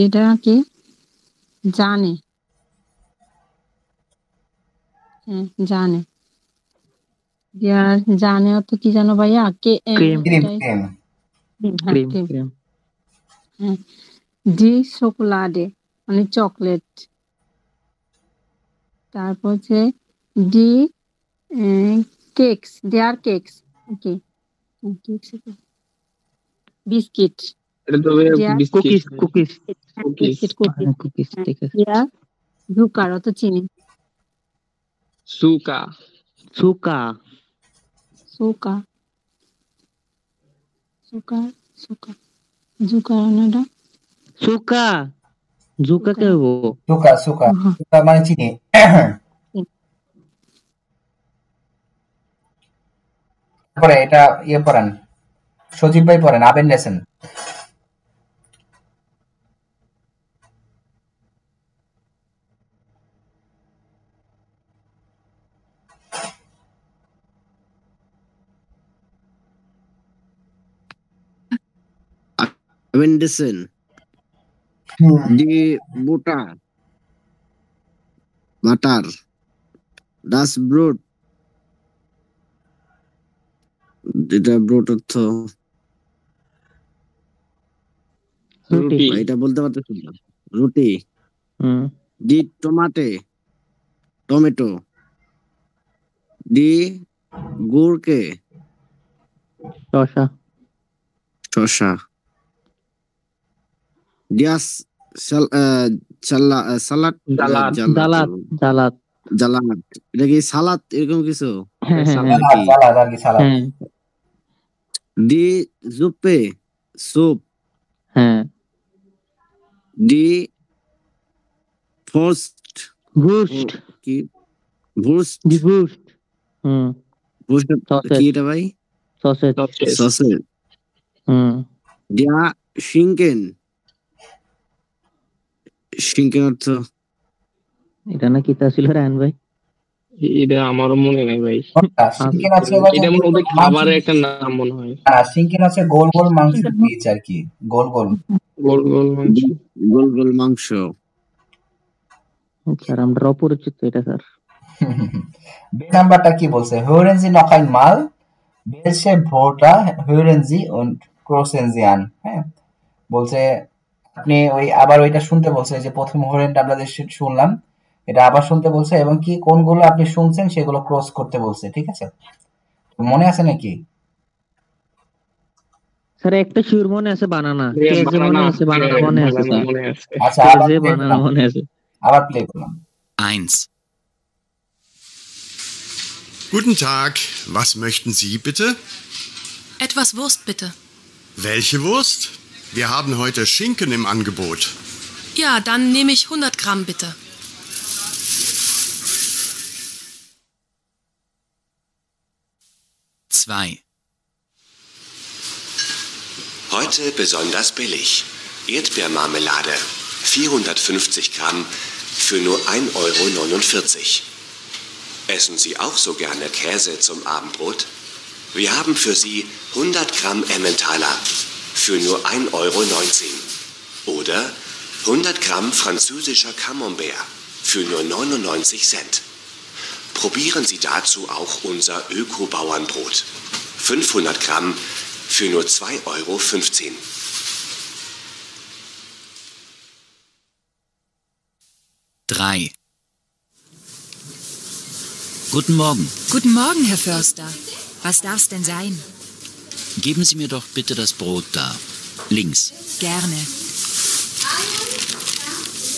এটা কি জানে, হ্যাঁ জানে, জানে অর্থ কি জানো ভাইয়া? ডি চকোলাডে মানে চকলেট। তারপর হচ্ছে ডি কেকস, দেয়ার কেকস, ওকে, বিস্কিট, এটা তো কুকিজ কুকিজ বিস্কিট, কুকিজ, ঠিক আছে। জুকার অত চিনি, সুকা, সুকা সুকা, সুকা, সুকা, জুকার অন্যটা সুকা, জুকা কে হবো? সুকা, সুকা, সুকা মানে চিনি। তারপরে এটা ইয়ে পড়েন, সজীব ভাই পড়েন, আবেন নেসেন। Abendessen. Die Butter. Butter. Das Brot. এটা ব্রোট অর্থ রুটি। এটা বলতে পারতেছি না। রুটি। দি টমাটে, টমেটো। দি গুড়কে, শসা, শসা। দিয়াস সালাদ, দালাত, দালাত, দালাত, জালাদ, এটা কি সালাদ এরকম কিছু? হ্যাঁ হ্যাঁ হ্যাঁ সালাদ সালাদ আর কি সালাদ। হ্যাঁ ডি জুপে সুপ, হ্যাঁ ডি ফোর্স্ট বুস্ট কি বুস্ট দি বুস্ট বুস্ট কি সসেজ এটা ভাই? Sausage sausage. ডিয়া শিঙ্কেন, শিঙ্কেন অর্থ এটা না কিতা ছিল রায়ন ভাই? এটা আমারও মনে নাই ভাই। শিঙ্কেন আছে এটা মনে ওদের খাবারের একটা নাম মনে হয়। শিঙ্কেন আছে গোল গোল মাংসের পিস আর কি, গোল গোল গোল গোল মাংস। গোল গোল মাংস। স্যার আমরা অপরিচিত এটা স্যার। বি নাম্বারটা কি বলছে? hören Sie noch einmal welche Wörter hören Sie und krossen Sie an? হ্যাঁ, বলছে আপনি ওই আবার ওইটা শুনতে বলছে, যে প্রথম হরেনটা আমরা যে শুনলাম এটা আবার শুনতে বলছে, এবং কি কোনগুলো আপনি শুনছেন সেগুলো ক্রস করতে বলছে। ঠিক আছে, মনে আছে নাকি? স্যার একটা শিওর মনে আছে, বানানা কেজে মনে আছে, বানানা মনে আছে স্যার। আচ্ছা কেজে বানানা মনে আছে। আবার প্লে করলাম। 1. Guten Tag, was möchten Sie bitte? Etwas Wurst bitte. Welche Wurst? Wir haben heute Schinken im Angebot. Ja, dann nehme ich 100 Gramm bitte. Zwei. Heute besonders billig. Erdbeermarmelade. 450 Gramm für nur 1,49 €. Essen Sie auch so gerne Käse zum Abendbrot? Wir haben für Sie 100 Gramm Emmentaler für nur 1,19 €. Oder 100 Gramm französischer Camembert für nur 99 Cent. Probieren Sie dazu auch unser Öko-Bauernbrot. 500 Gramm für nur 2,15 €. 3. Guten Morgen. Guten Morgen, Herr Förster. Was darf's denn sein? Geben Sie mir doch bitte das Brot da. Links. Gerne.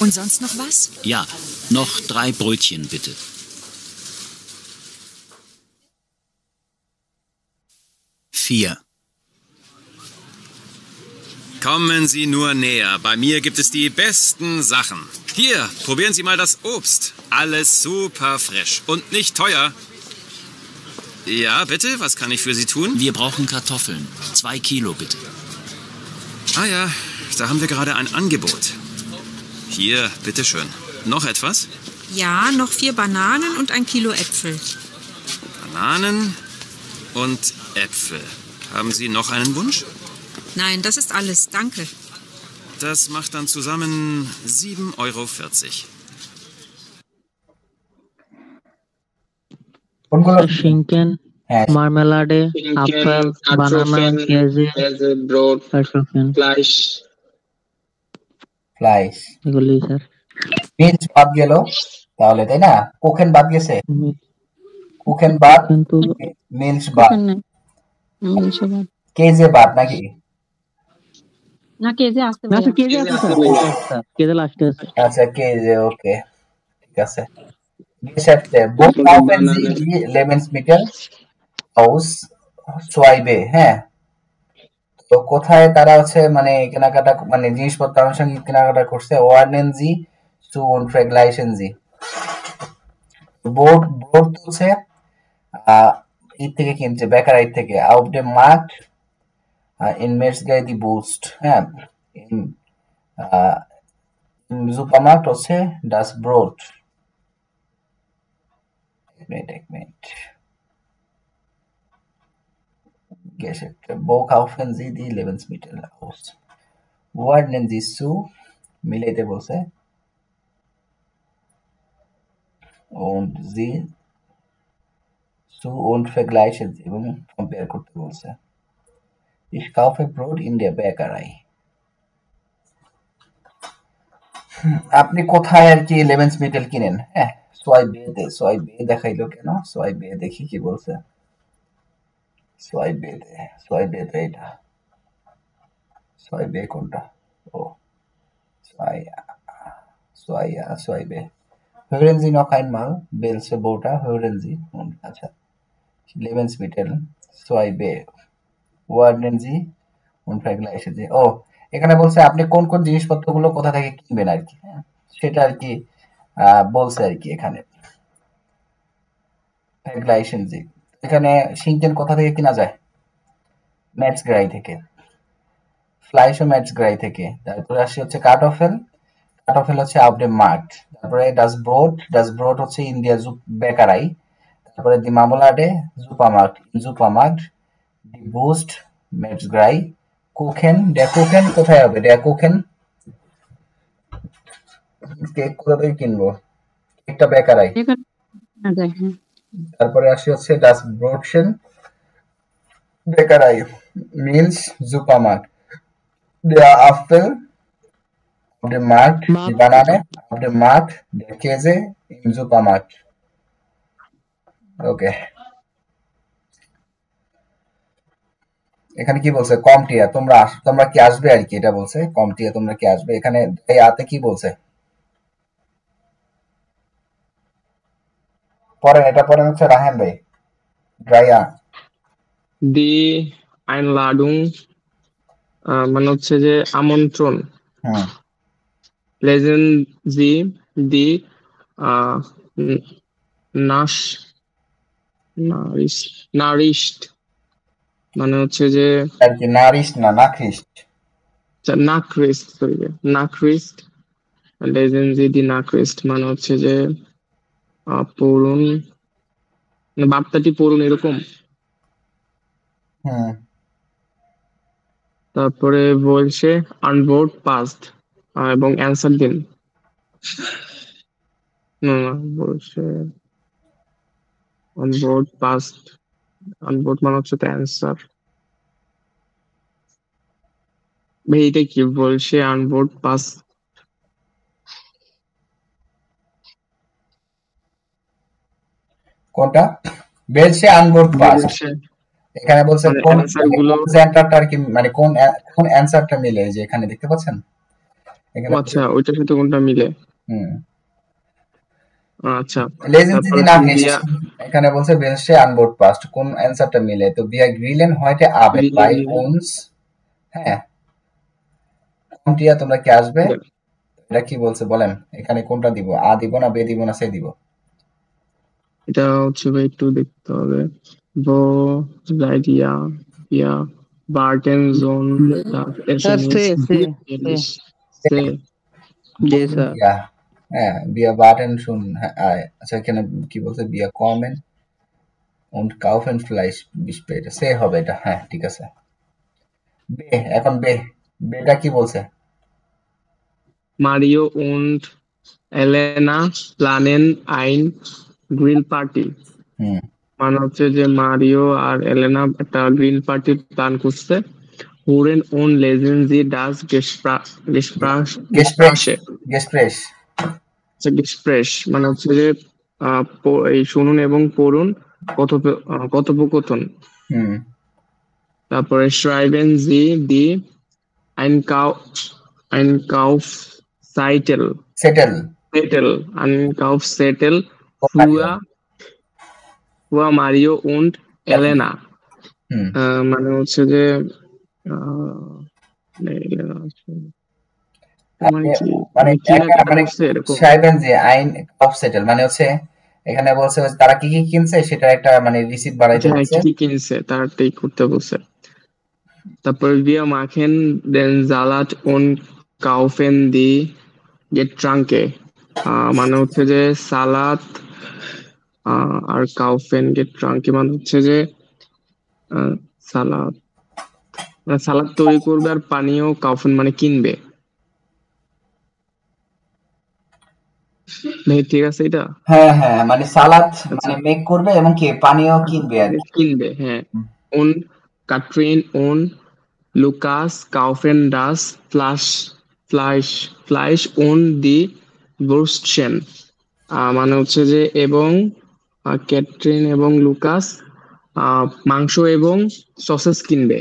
Und sonst noch was? Ja, noch 3 Brötchen bitte. 4. Kommen Sie nur näher. Bei mir gibt es die besten Sachen. Hier, probieren Sie mal das Obst. Alles super frisch und nicht teuer. Ja, bitte, was kann ich für Sie tun? Wir brauchen Kartoffeln. 2 Kilo bitte. Ah ja, da haben wir gerade ein Angebot. Hier, bitteschön. Noch etwas? Ja, noch 4 Bananen und ein Kilo Äpfel. Bananen und Äpfel. Haben Sie noch einen Wunsch? Nein, das ist alles. Danke. Das macht dann zusammen 7,40 €. Schinken, Marmelade, Apfel, Banana, Käse, Brot, Kartoffeln, Fleisch. এগুলোই স্যার। মিল্ক বাদ গেল তাহলে, তাই না? কোকেন বাদ গেছে, কোকেন বাদ, মিল্ক বাদ, কেজে বাদ নাকি? না কেজে আসতে না স্যার, কেজে আছে স্যার, কেজে লাস্টে আছে। আচ্ছা কেজে, ওকে ঠিক আছে। Geschäfte, wo kaufen Sie die Lebensmittel aus Schweibe? হ্যাঁ, তো কোথায় তারা হচ্ছে মানে কেনাকাটা, মানে জিনিসপত্র আনুষঙ্গিক কেনাকাটা করছে? ওয়ার্নেন জি zu und vergleichen Sie. Board board হচ্ছে ঈদ থেকে কিনছে, বেকারাই থেকে। auf dem Markt in Metzger die Wurst, হ্যাঁ, im Supermarkt হচ্ছে das Brot. এক minute. Geschäfte, wo kaufen Sie die Lebensmittel aus? Ordnen Sie zu, মিলাইতে বলছে, und Sie zu und vergleichen Sie, এবং কম্পেয়ার করতে বলছে। Ich kaufe Brot in der Bäckerei. আপনি কোথায় আর কি লেবেন্সমিটেল কিনেন? হ্যাঁ, সোয়াই বে দেখাইলো কেন? সোয়াই বে দেখি কি বলছে। সোয়াই বে এটা সোয়াই বে কোনটা? ও সোয়াই বে, hören Sie noch einmal welche Wörter hören Sie und আচ্ছা Lebensmittel 2b warnen Sie und vergleichen Sie ও এখানে বলছে আপনি কোন কোন জিনিসপত্রগুলো কোথা থেকে কিনবেন আর কি সেটা আর কি বলছে আর কি এখানে vergleichen Sie এখানে শিঙ্কেন কোথা থেকে কিনা যায় ম্যাচগ্রাই থেকে ফ্লাইশও ম্যাচগ্রাই থেকে তারপরে আসি হচ্ছে কার্টফেল হচ্ছে auf dem Markt তারপরে das Brot হচ্ছে ইন্ডিয়া বেকারাই তারপরে die Marmelade Supermarkt die Wurst ম্যাচগ্রাই der Kuchen কোথায় হবে der Kuchen কেক কোথা থেকে কিনবো কেকটা বেকারাই তারপরে আসি হচ্ছে das Brotchen বেকারাই Milch Supermarkt der Apfel auf dem Markt die Banane auf dem Markt der Käse im Supermarkt okay এখানে কি বলছে কমটিয়া তোমরা কি আসবে আর কি এটা বলছে কমটিয়া তোমরা কি আসবে এখানে এই আতে কি বলছে পরে হচ্ছে রাহেন ভাই ড্রাইয়া দি Einladung মানে হচ্ছে যে আমন্ত্রণ lesen Sie die Nachricht মানে হচ্ছে যে আর কি নারিশ না Nachricht lesen Sie die Nachricht মানে হচ্ছে যে পড়ুন মানে বার্তাটি পড়ুন এরকম তারপরে বলছে Antwort passt এবং অ্যানসার দিন না বলছে Antwort passt Antwort মানে হচ্ছে অ্যানসার এইটা কি বলছে Antwort passt কোনটা বেলছে Antwort passt এখানে বলছে কোন অ্যানসারটা কি মানে কোন অ্যানসারটা মিলে যে এখানে দেখতে পাচ্ছেন আচ্ছা ওইটার সাথে কোনটা মিলে আচ্ছা lesen Sie die Nachricht এখানে বলছে welche Antwort passt কোন অ্যানসারটা মিলে তো wir grillen heute Abend bei uns হ্যাঁ কোনটিয়া তোমরা কি আসবে এটা কি বলছে বলেন এখানে কোনটা দিব আ দিব না বে দিব না সে দিব এটা হচ্ছে ভাই একটু দেখতে হবে wo seid ihr warten sollen wir warten schon আচ্ছা এখানে কি বলছে wir kommen und kaufen Fleisch bis später সে হবে এটা হ্যাঁ ঠিক আছে এখন বেটা কি বলছে Mario und Elena planen ein Grillparty মানে হচ্ছে যে মারিও আর এলেনা একটা গ্রিল পার্টি প্ল্যান করছে Hören und lesen Sie das Gespräch মানে হচ্ছে যে এই শুনুন এবং পড়ুন কথোপকথন তারপরে schreiben Sie die Einkaufszettel für Mario und Elena মানে হচ্ছে যে মানে হচ্ছে এখানে বলছে তারা কি কি কিনছে সেটা একটা মানে রিসিপ্ট বানাইতে বলছে কি কিনছে তারটাই করতে বলছে তারপর wir machen den Salat und kaufen die Getränke মানে হচ্ছে যে সালাদ আর কাউফেন Getränke মানে হচ্ছে যে সালাদ তৈরি করবে আর পানীয় কাউফেন মানে কিনবে ঠিক আছে এটা হ্যাঁ মানে সালাদ মানে মেক করবে এবং কি পানীয় কিনবে আর কিনবে হ্যাঁ und Katrin und Lukas kaufen das Fleisch und die Würstchen মানে হচ্ছে যে এবং ক্যাটরিন এবং লুকাস মাংস এবং সসেস কিনবে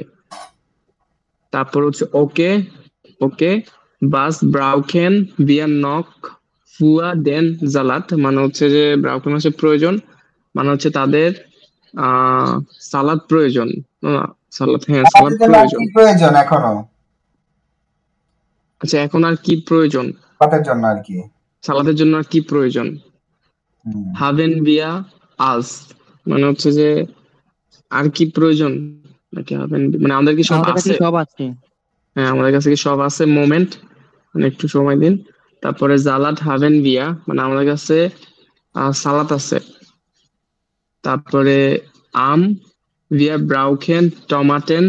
তারপর হচ্ছে ওকে বাস ব্রাউকেন wir noch ফুয়া দেন জালাত মানে হচ্ছে যে ব্রাউকে মাসের প্রয়োজন, মানে হচ্ছে তাদের সালাদ প্রয়োজন। সালাদ, হ্যাঁ সালাদ আমাদের জন্য আর প্রয়োজন। কি প্রয়োজন এখনো? আচ্ছা, এখন আর কি প্রয়োজন? সালাতের জন্য আর কি? সালাদের জন্য আর কি প্রয়োজন? হাবেন বিয়া আজ মানে হচ্ছে যে আর কি প্রয়োজন নাকি হাবেন, মানে আমাদের কি সব আমাদের কাছে আছে? সব আছে। হ্যাঁ আমাদের কাছে কি সব আছে? মোমেন্ট, মানে একটু সময় দিন। তারপরে জালাদ হাবেন বিয়া মানে আমাদের কাছে সালাদ আছে। তারপরে আম wir brauchen Tomaten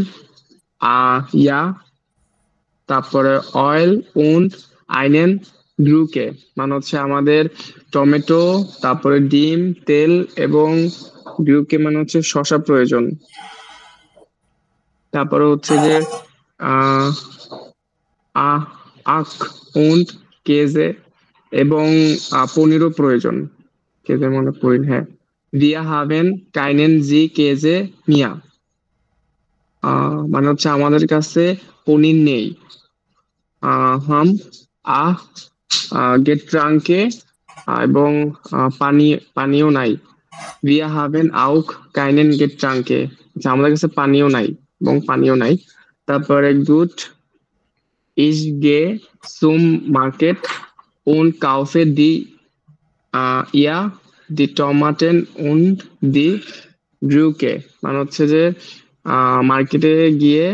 ja, তারপরে অয়েল und einen Gurke মানে হচ্ছে আমাদের টমেটো, তারপরে ডিম, তেল এবং গ্রুকে মানে হচ্ছে শসা প্রয়োজন। তারপরে হচ্ছে যে আহ আখ und Käse এবং পনিরও প্রয়োজন। কেজে মানে পনির, হ্যাঁ। wir haben keinen Sie Käse mehr মানে হচ্ছে আমাদের কাছে পনির নেই। হাম Getränke এবং পানীয় নাই। wir haben auch keinen Getränke আচ্ছা আমাদের কাছে পানীয় নাই এবং পানীয় নাই। তারপরে gut ich gehe zum Market und kaufe die Tomaten und die Gurke মানে হচ্ছে যে মার্কেটে গিয়ে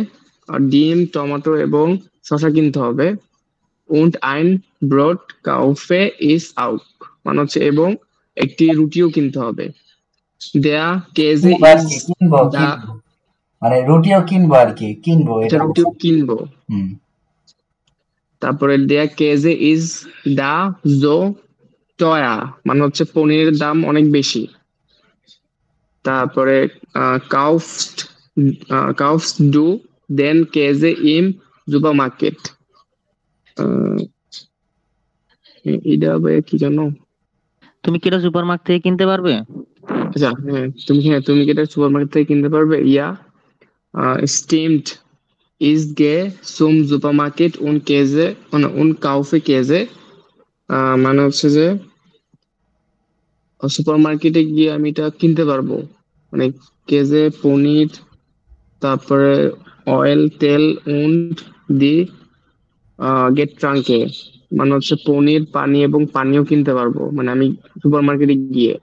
ডিম, টমেটো এবং শসা কিনতে হবে। und ein Brot kaufe ich auch মানে হচ্ছে এবং একটি রুটিও কিনতে হবে। der Käse ist da মানে রুটিও কিনবো আর কি, কিনবো এটা রুটিও কিনবো। তারপরে der Käse ist da so teuer মানে হচ্ছে পনিরের দাম অনেক বেশি। তারপরে kaufst du den Käse im Supermarket এটা কি জানো? তুমি কি এটা সুপারমার্কেট থেকে কিনতে পারবে? আচ্ছা তুমি কি এটা সুপারমার্কেট থেকে কিনতে পারবে? ইয়া stimmt ich gehe zum Supermarket und Käse und kaufe Käse মানে হচ্ছে যে সুপারমার্কেটে গিয়ে আমি এটা কিনতে পারবো, মানে কেজে পনির, তারপরে অয়েল, তেল und die Getränke মানে হচ্ছে পনির, পানি এবং পানীয় কিনতে পারবো, মানে আমি সুপারমার্কেটে গিয়ে।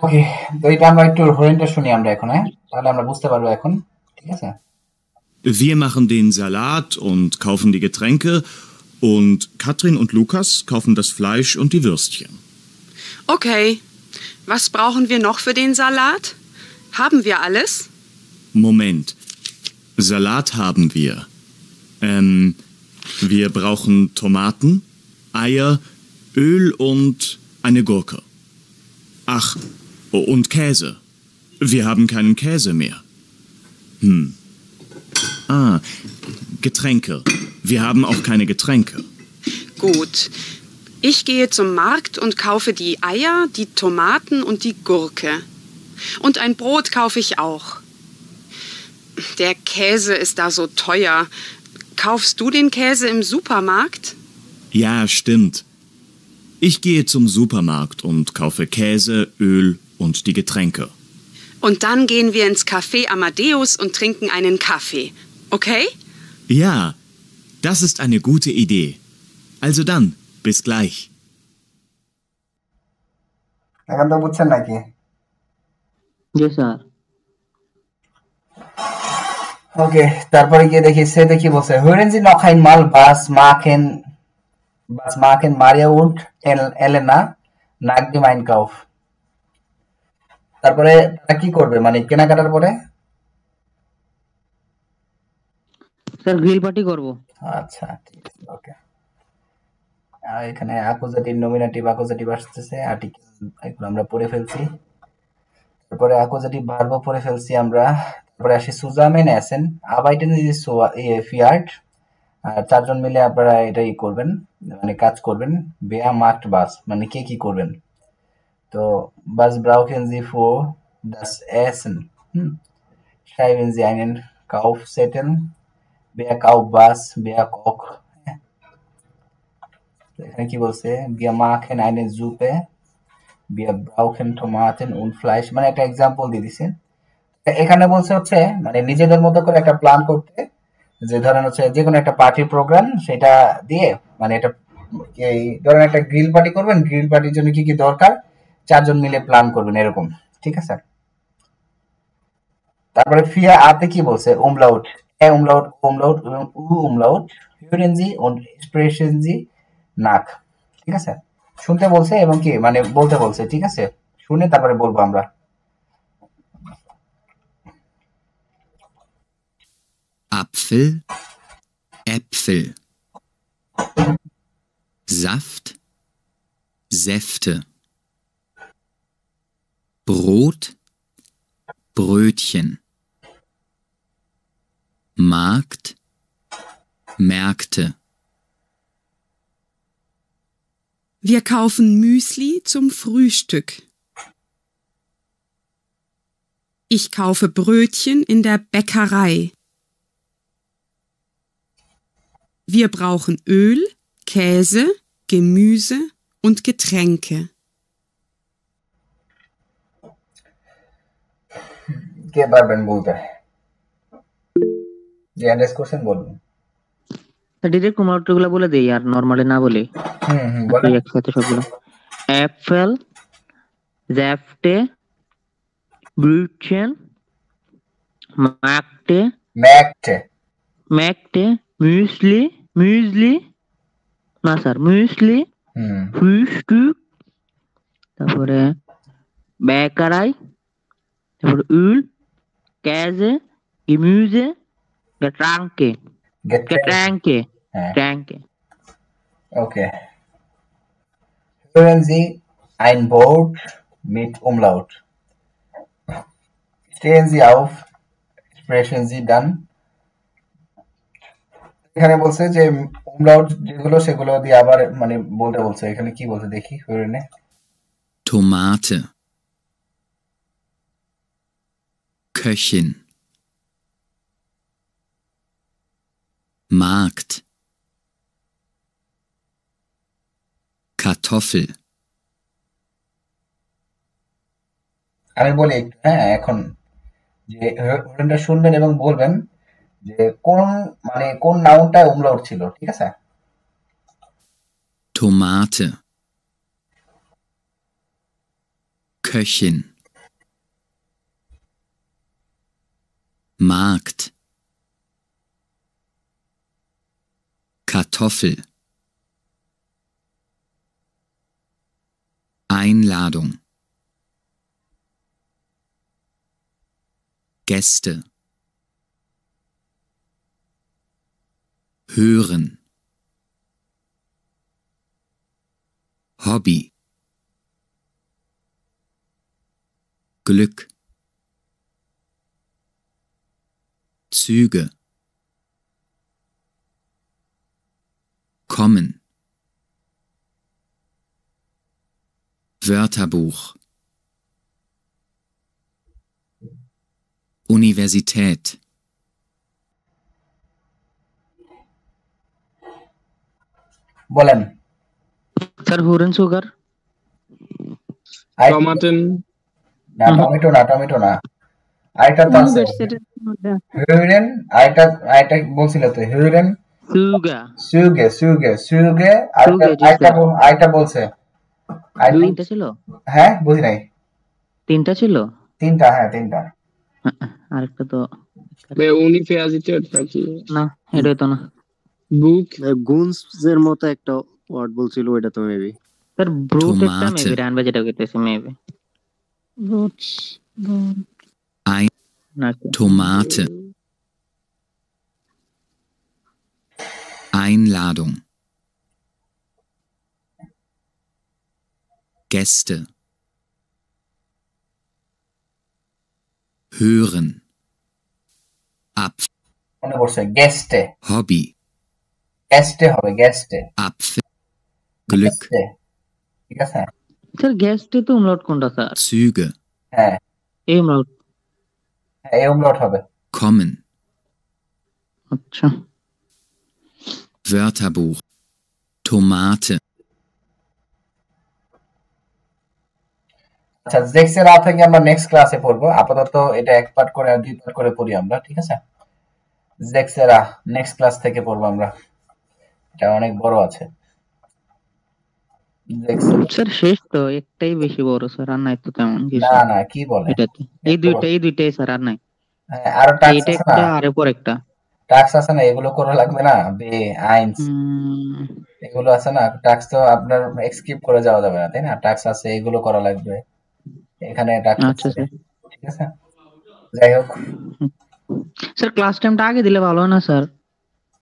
ওকে, তো এটা আমরা একটু হরিণটা শুনি আমরা এখন, হ্যাঁ তাহলে আমরা বুঝতে পারবো এখন, ঠিক আছে? Wir machen den Salat und kaufen die Getränke und Katrin und Lukas kaufen das Fleisch und die Würstchen. Okay, was brauchen wir noch für den Salat? Haben wir alles? Moment, Salat haben wir. Wir brauchen Tomaten, Eier, Öl und eine Gurke. Ach, und Käse. Wir haben keinen Käse mehr. Getränke. Wir haben auch keine Getränke. Gut. Ich gehe zum Markt und kaufe die Eier, die Tomaten und die Gurke. Und ein Brot kaufe ich auch. Der Käse ist da so teuer. Kaufst du den Käse im Supermarkt? Ja, stimmt. Ich gehe zum Supermarkt und kaufe Käse, Öl und die Getränke. Und dann gehen wir ins Café Amadeus und trinken einen Kaffee. Okay? Ja, das ist eine gute Idee. Also dann, bis gleich. এখন তো বুঝছেন নাকি? জি স্যার। ওকে, তারপরে গিয়ে দেখি সে দেখি বলছে hören Sie noch einmal was machen Maria und Elena nach dem Einkauf? তারপরে তারা কি করবে মানে কেনাকাটার পরে? স্যার গ্রিল পার্টি করব। আচ্ছা ঠিক আছে, ওকে। এখানে অ্যাকুজেটিভ, নমিনেটিভ, অ্যাকুজেটিভ আসতেছে, আর্টিকেল এগুলো আমরা পড়ে ফেলছি। তারপরে অ্যাকুজেটিভ ভার্বও পড়ে ফেলছি আমরা। তারপরে আসি সুজামেন এসেন আবাইটেন ফিয়ার্ড, আর চারজন মিলে আপনারা এটাই করবেন। মানে কাজ করবেন। wer macht was মানে কে কি করবেন। তো was brauchen Sie für das Essen? Schreiben Sie einen Kaufzettel. Wer kauft was? Wer kocht? এখানে কি বলছে? Wir machen eine Suppe. Wir brauchen Tomaten und Fleisch মানে একটা এক্সাম্পল দিয়ে দিছে। এখানে বলছে হচ্ছে মানে নিজেদের মতো করে একটা প্ল্যান করতে, যে ধরেন হচ্ছে যে কোনো একটা পার্টি প্রোগ্রাম সেটা দিয়ে মানে এটা এই ধরেন একটা গ্রিল পার্টি করবেন, গ্রিল পার্টির জন্য কি কি দরকার 4 জন মিলে প্ল্যান করবেন এরকম, ঠিক আছে। তারপরে ফিয়া আতে কি বলছে? umlaut, umlaut, umlaut এবং umlaut, hören Sie und sprechen Sie nach, ঠিক আছে। শুনতে বলছে এবং কি মানে বলতে বলছে, ঠিক আছে। শুনে তারপরে বলবো আমরা। Apfel, Äpfel. Saft, Säfte. Brot, Brötchen. Markt, Märkte. Wir kaufen Müsli zum Frühstück. Ich kaufe Brötchen in der Bäckerei. Wir brauchen Öl, Käse, Gemüse und Getränke. কে পারবেন বলতে? যে অ্যাড্রেস কোশ্চেন বলুন। ডিরেক্ট কুমারগুলো বলে দেই আর নরমালি না বলি। বলেন একসাথে সবগুলো। অ্যাপেল, জ্যাফটে, ব্রুটছেন, ম্যাকটে, মুসলি না স্যার, মুসলি, ফ্রুস্টুক, তারপরে বেকারাই, তারপরে উল, ক্যাজে, গেমুজে, গেট্রাঙ্কে। Okay. Hören Sie ein Wort mit Umlaut. Stehen Sie auf, sprechen Sie dann. এখানে বলছে যে umlaut যেগুলো সেগুলো দিয়ে আবার মানে বলতে বলছে। এখানে কি বলছে দেখি হরেনে। Tomate. Köchin. Markt. Kartoffel. আমি বলি হ্যাঁ, এখন যে হরেনটা শুনবেন এবং বলবেন যে কোন মানে কোন নাউনটা umlaut ছিল, ঠিক আছে। Tomate. Köchin. Markt. Kartoffel. Einladung. Gäste. Hören. Hobby. Glück. Züge. Kommen. Wörterbuch. Universität. বলেন স্যার হুরেন সুগার, টমাটেন না, টমেটো না, আইটা তো আছে হিউরেন, আইটা বলছিল তো হিউরেন সুগে আইটা বলছে তিনটা ছিল। হ্যাঁ বুঝি নাই, তিনটা ছিল, হ্যাঁ তিনটা। আরেকটা তো ইউনিভার্সিটেট নাকি না, এটা তো না। বুক গুনস এর মতো একটা ওয়ার্ড বলছিল, ওইটা তো মেবি স্যার ব্রুট একটা মেবি রানবা যেটা কইতেছে maybe brute Tomate. Einladung. Gäste. Hören. মনে পড়ছে গেস্টে, Hobby. গেস্টে হবে, গেস্টে। Apfel. Glück, ঠিক আছে? স্যার গ্যাসটি তো umlaut কোনটা স্যার? Züge, হ্যাঁ, এই umlaut। এই umlaut হবে। kommen, আচ্ছা। Wörterbuch, Tomate, আচ্ছা, জেক্সেরা থেকে আমরা নেক্সট ক্লাসে পড়বো। আপাতত এটা এক পার্ট করে আর দুই পার্ট করে পড়ি আমরা, ঠিক আছে? জেক্সেরা নেক্সট ক্লাস থেকে পড়বো আমরা, এটা অনেক বড় আছে। স্যার শেষ তো, একটাই বেশি বড় স্যার, আর নাই তো তেমন কিছু। না না, কি বলে, এটাতে এই দুইটাই স্যার, আর নাই। আরো টাক্স এটা আছে একটা না, আর এরপর একটা টাক্স আছে না, এগুলো করা লাগবে না? বে আইনস এগুলো আছে না, টাক্স তো আপনার স্কিপ করে যাওয়া যাবে না, তাই না? টাক্স আছে, এগুলো করা লাগবে, এখানে টাক্স আচ্ছা আছে, স্যার। ঠিক আছে? যাই হোক, স্যার ক্লাস টাইমটা আগে দিলে ভালো হয় না স্যার?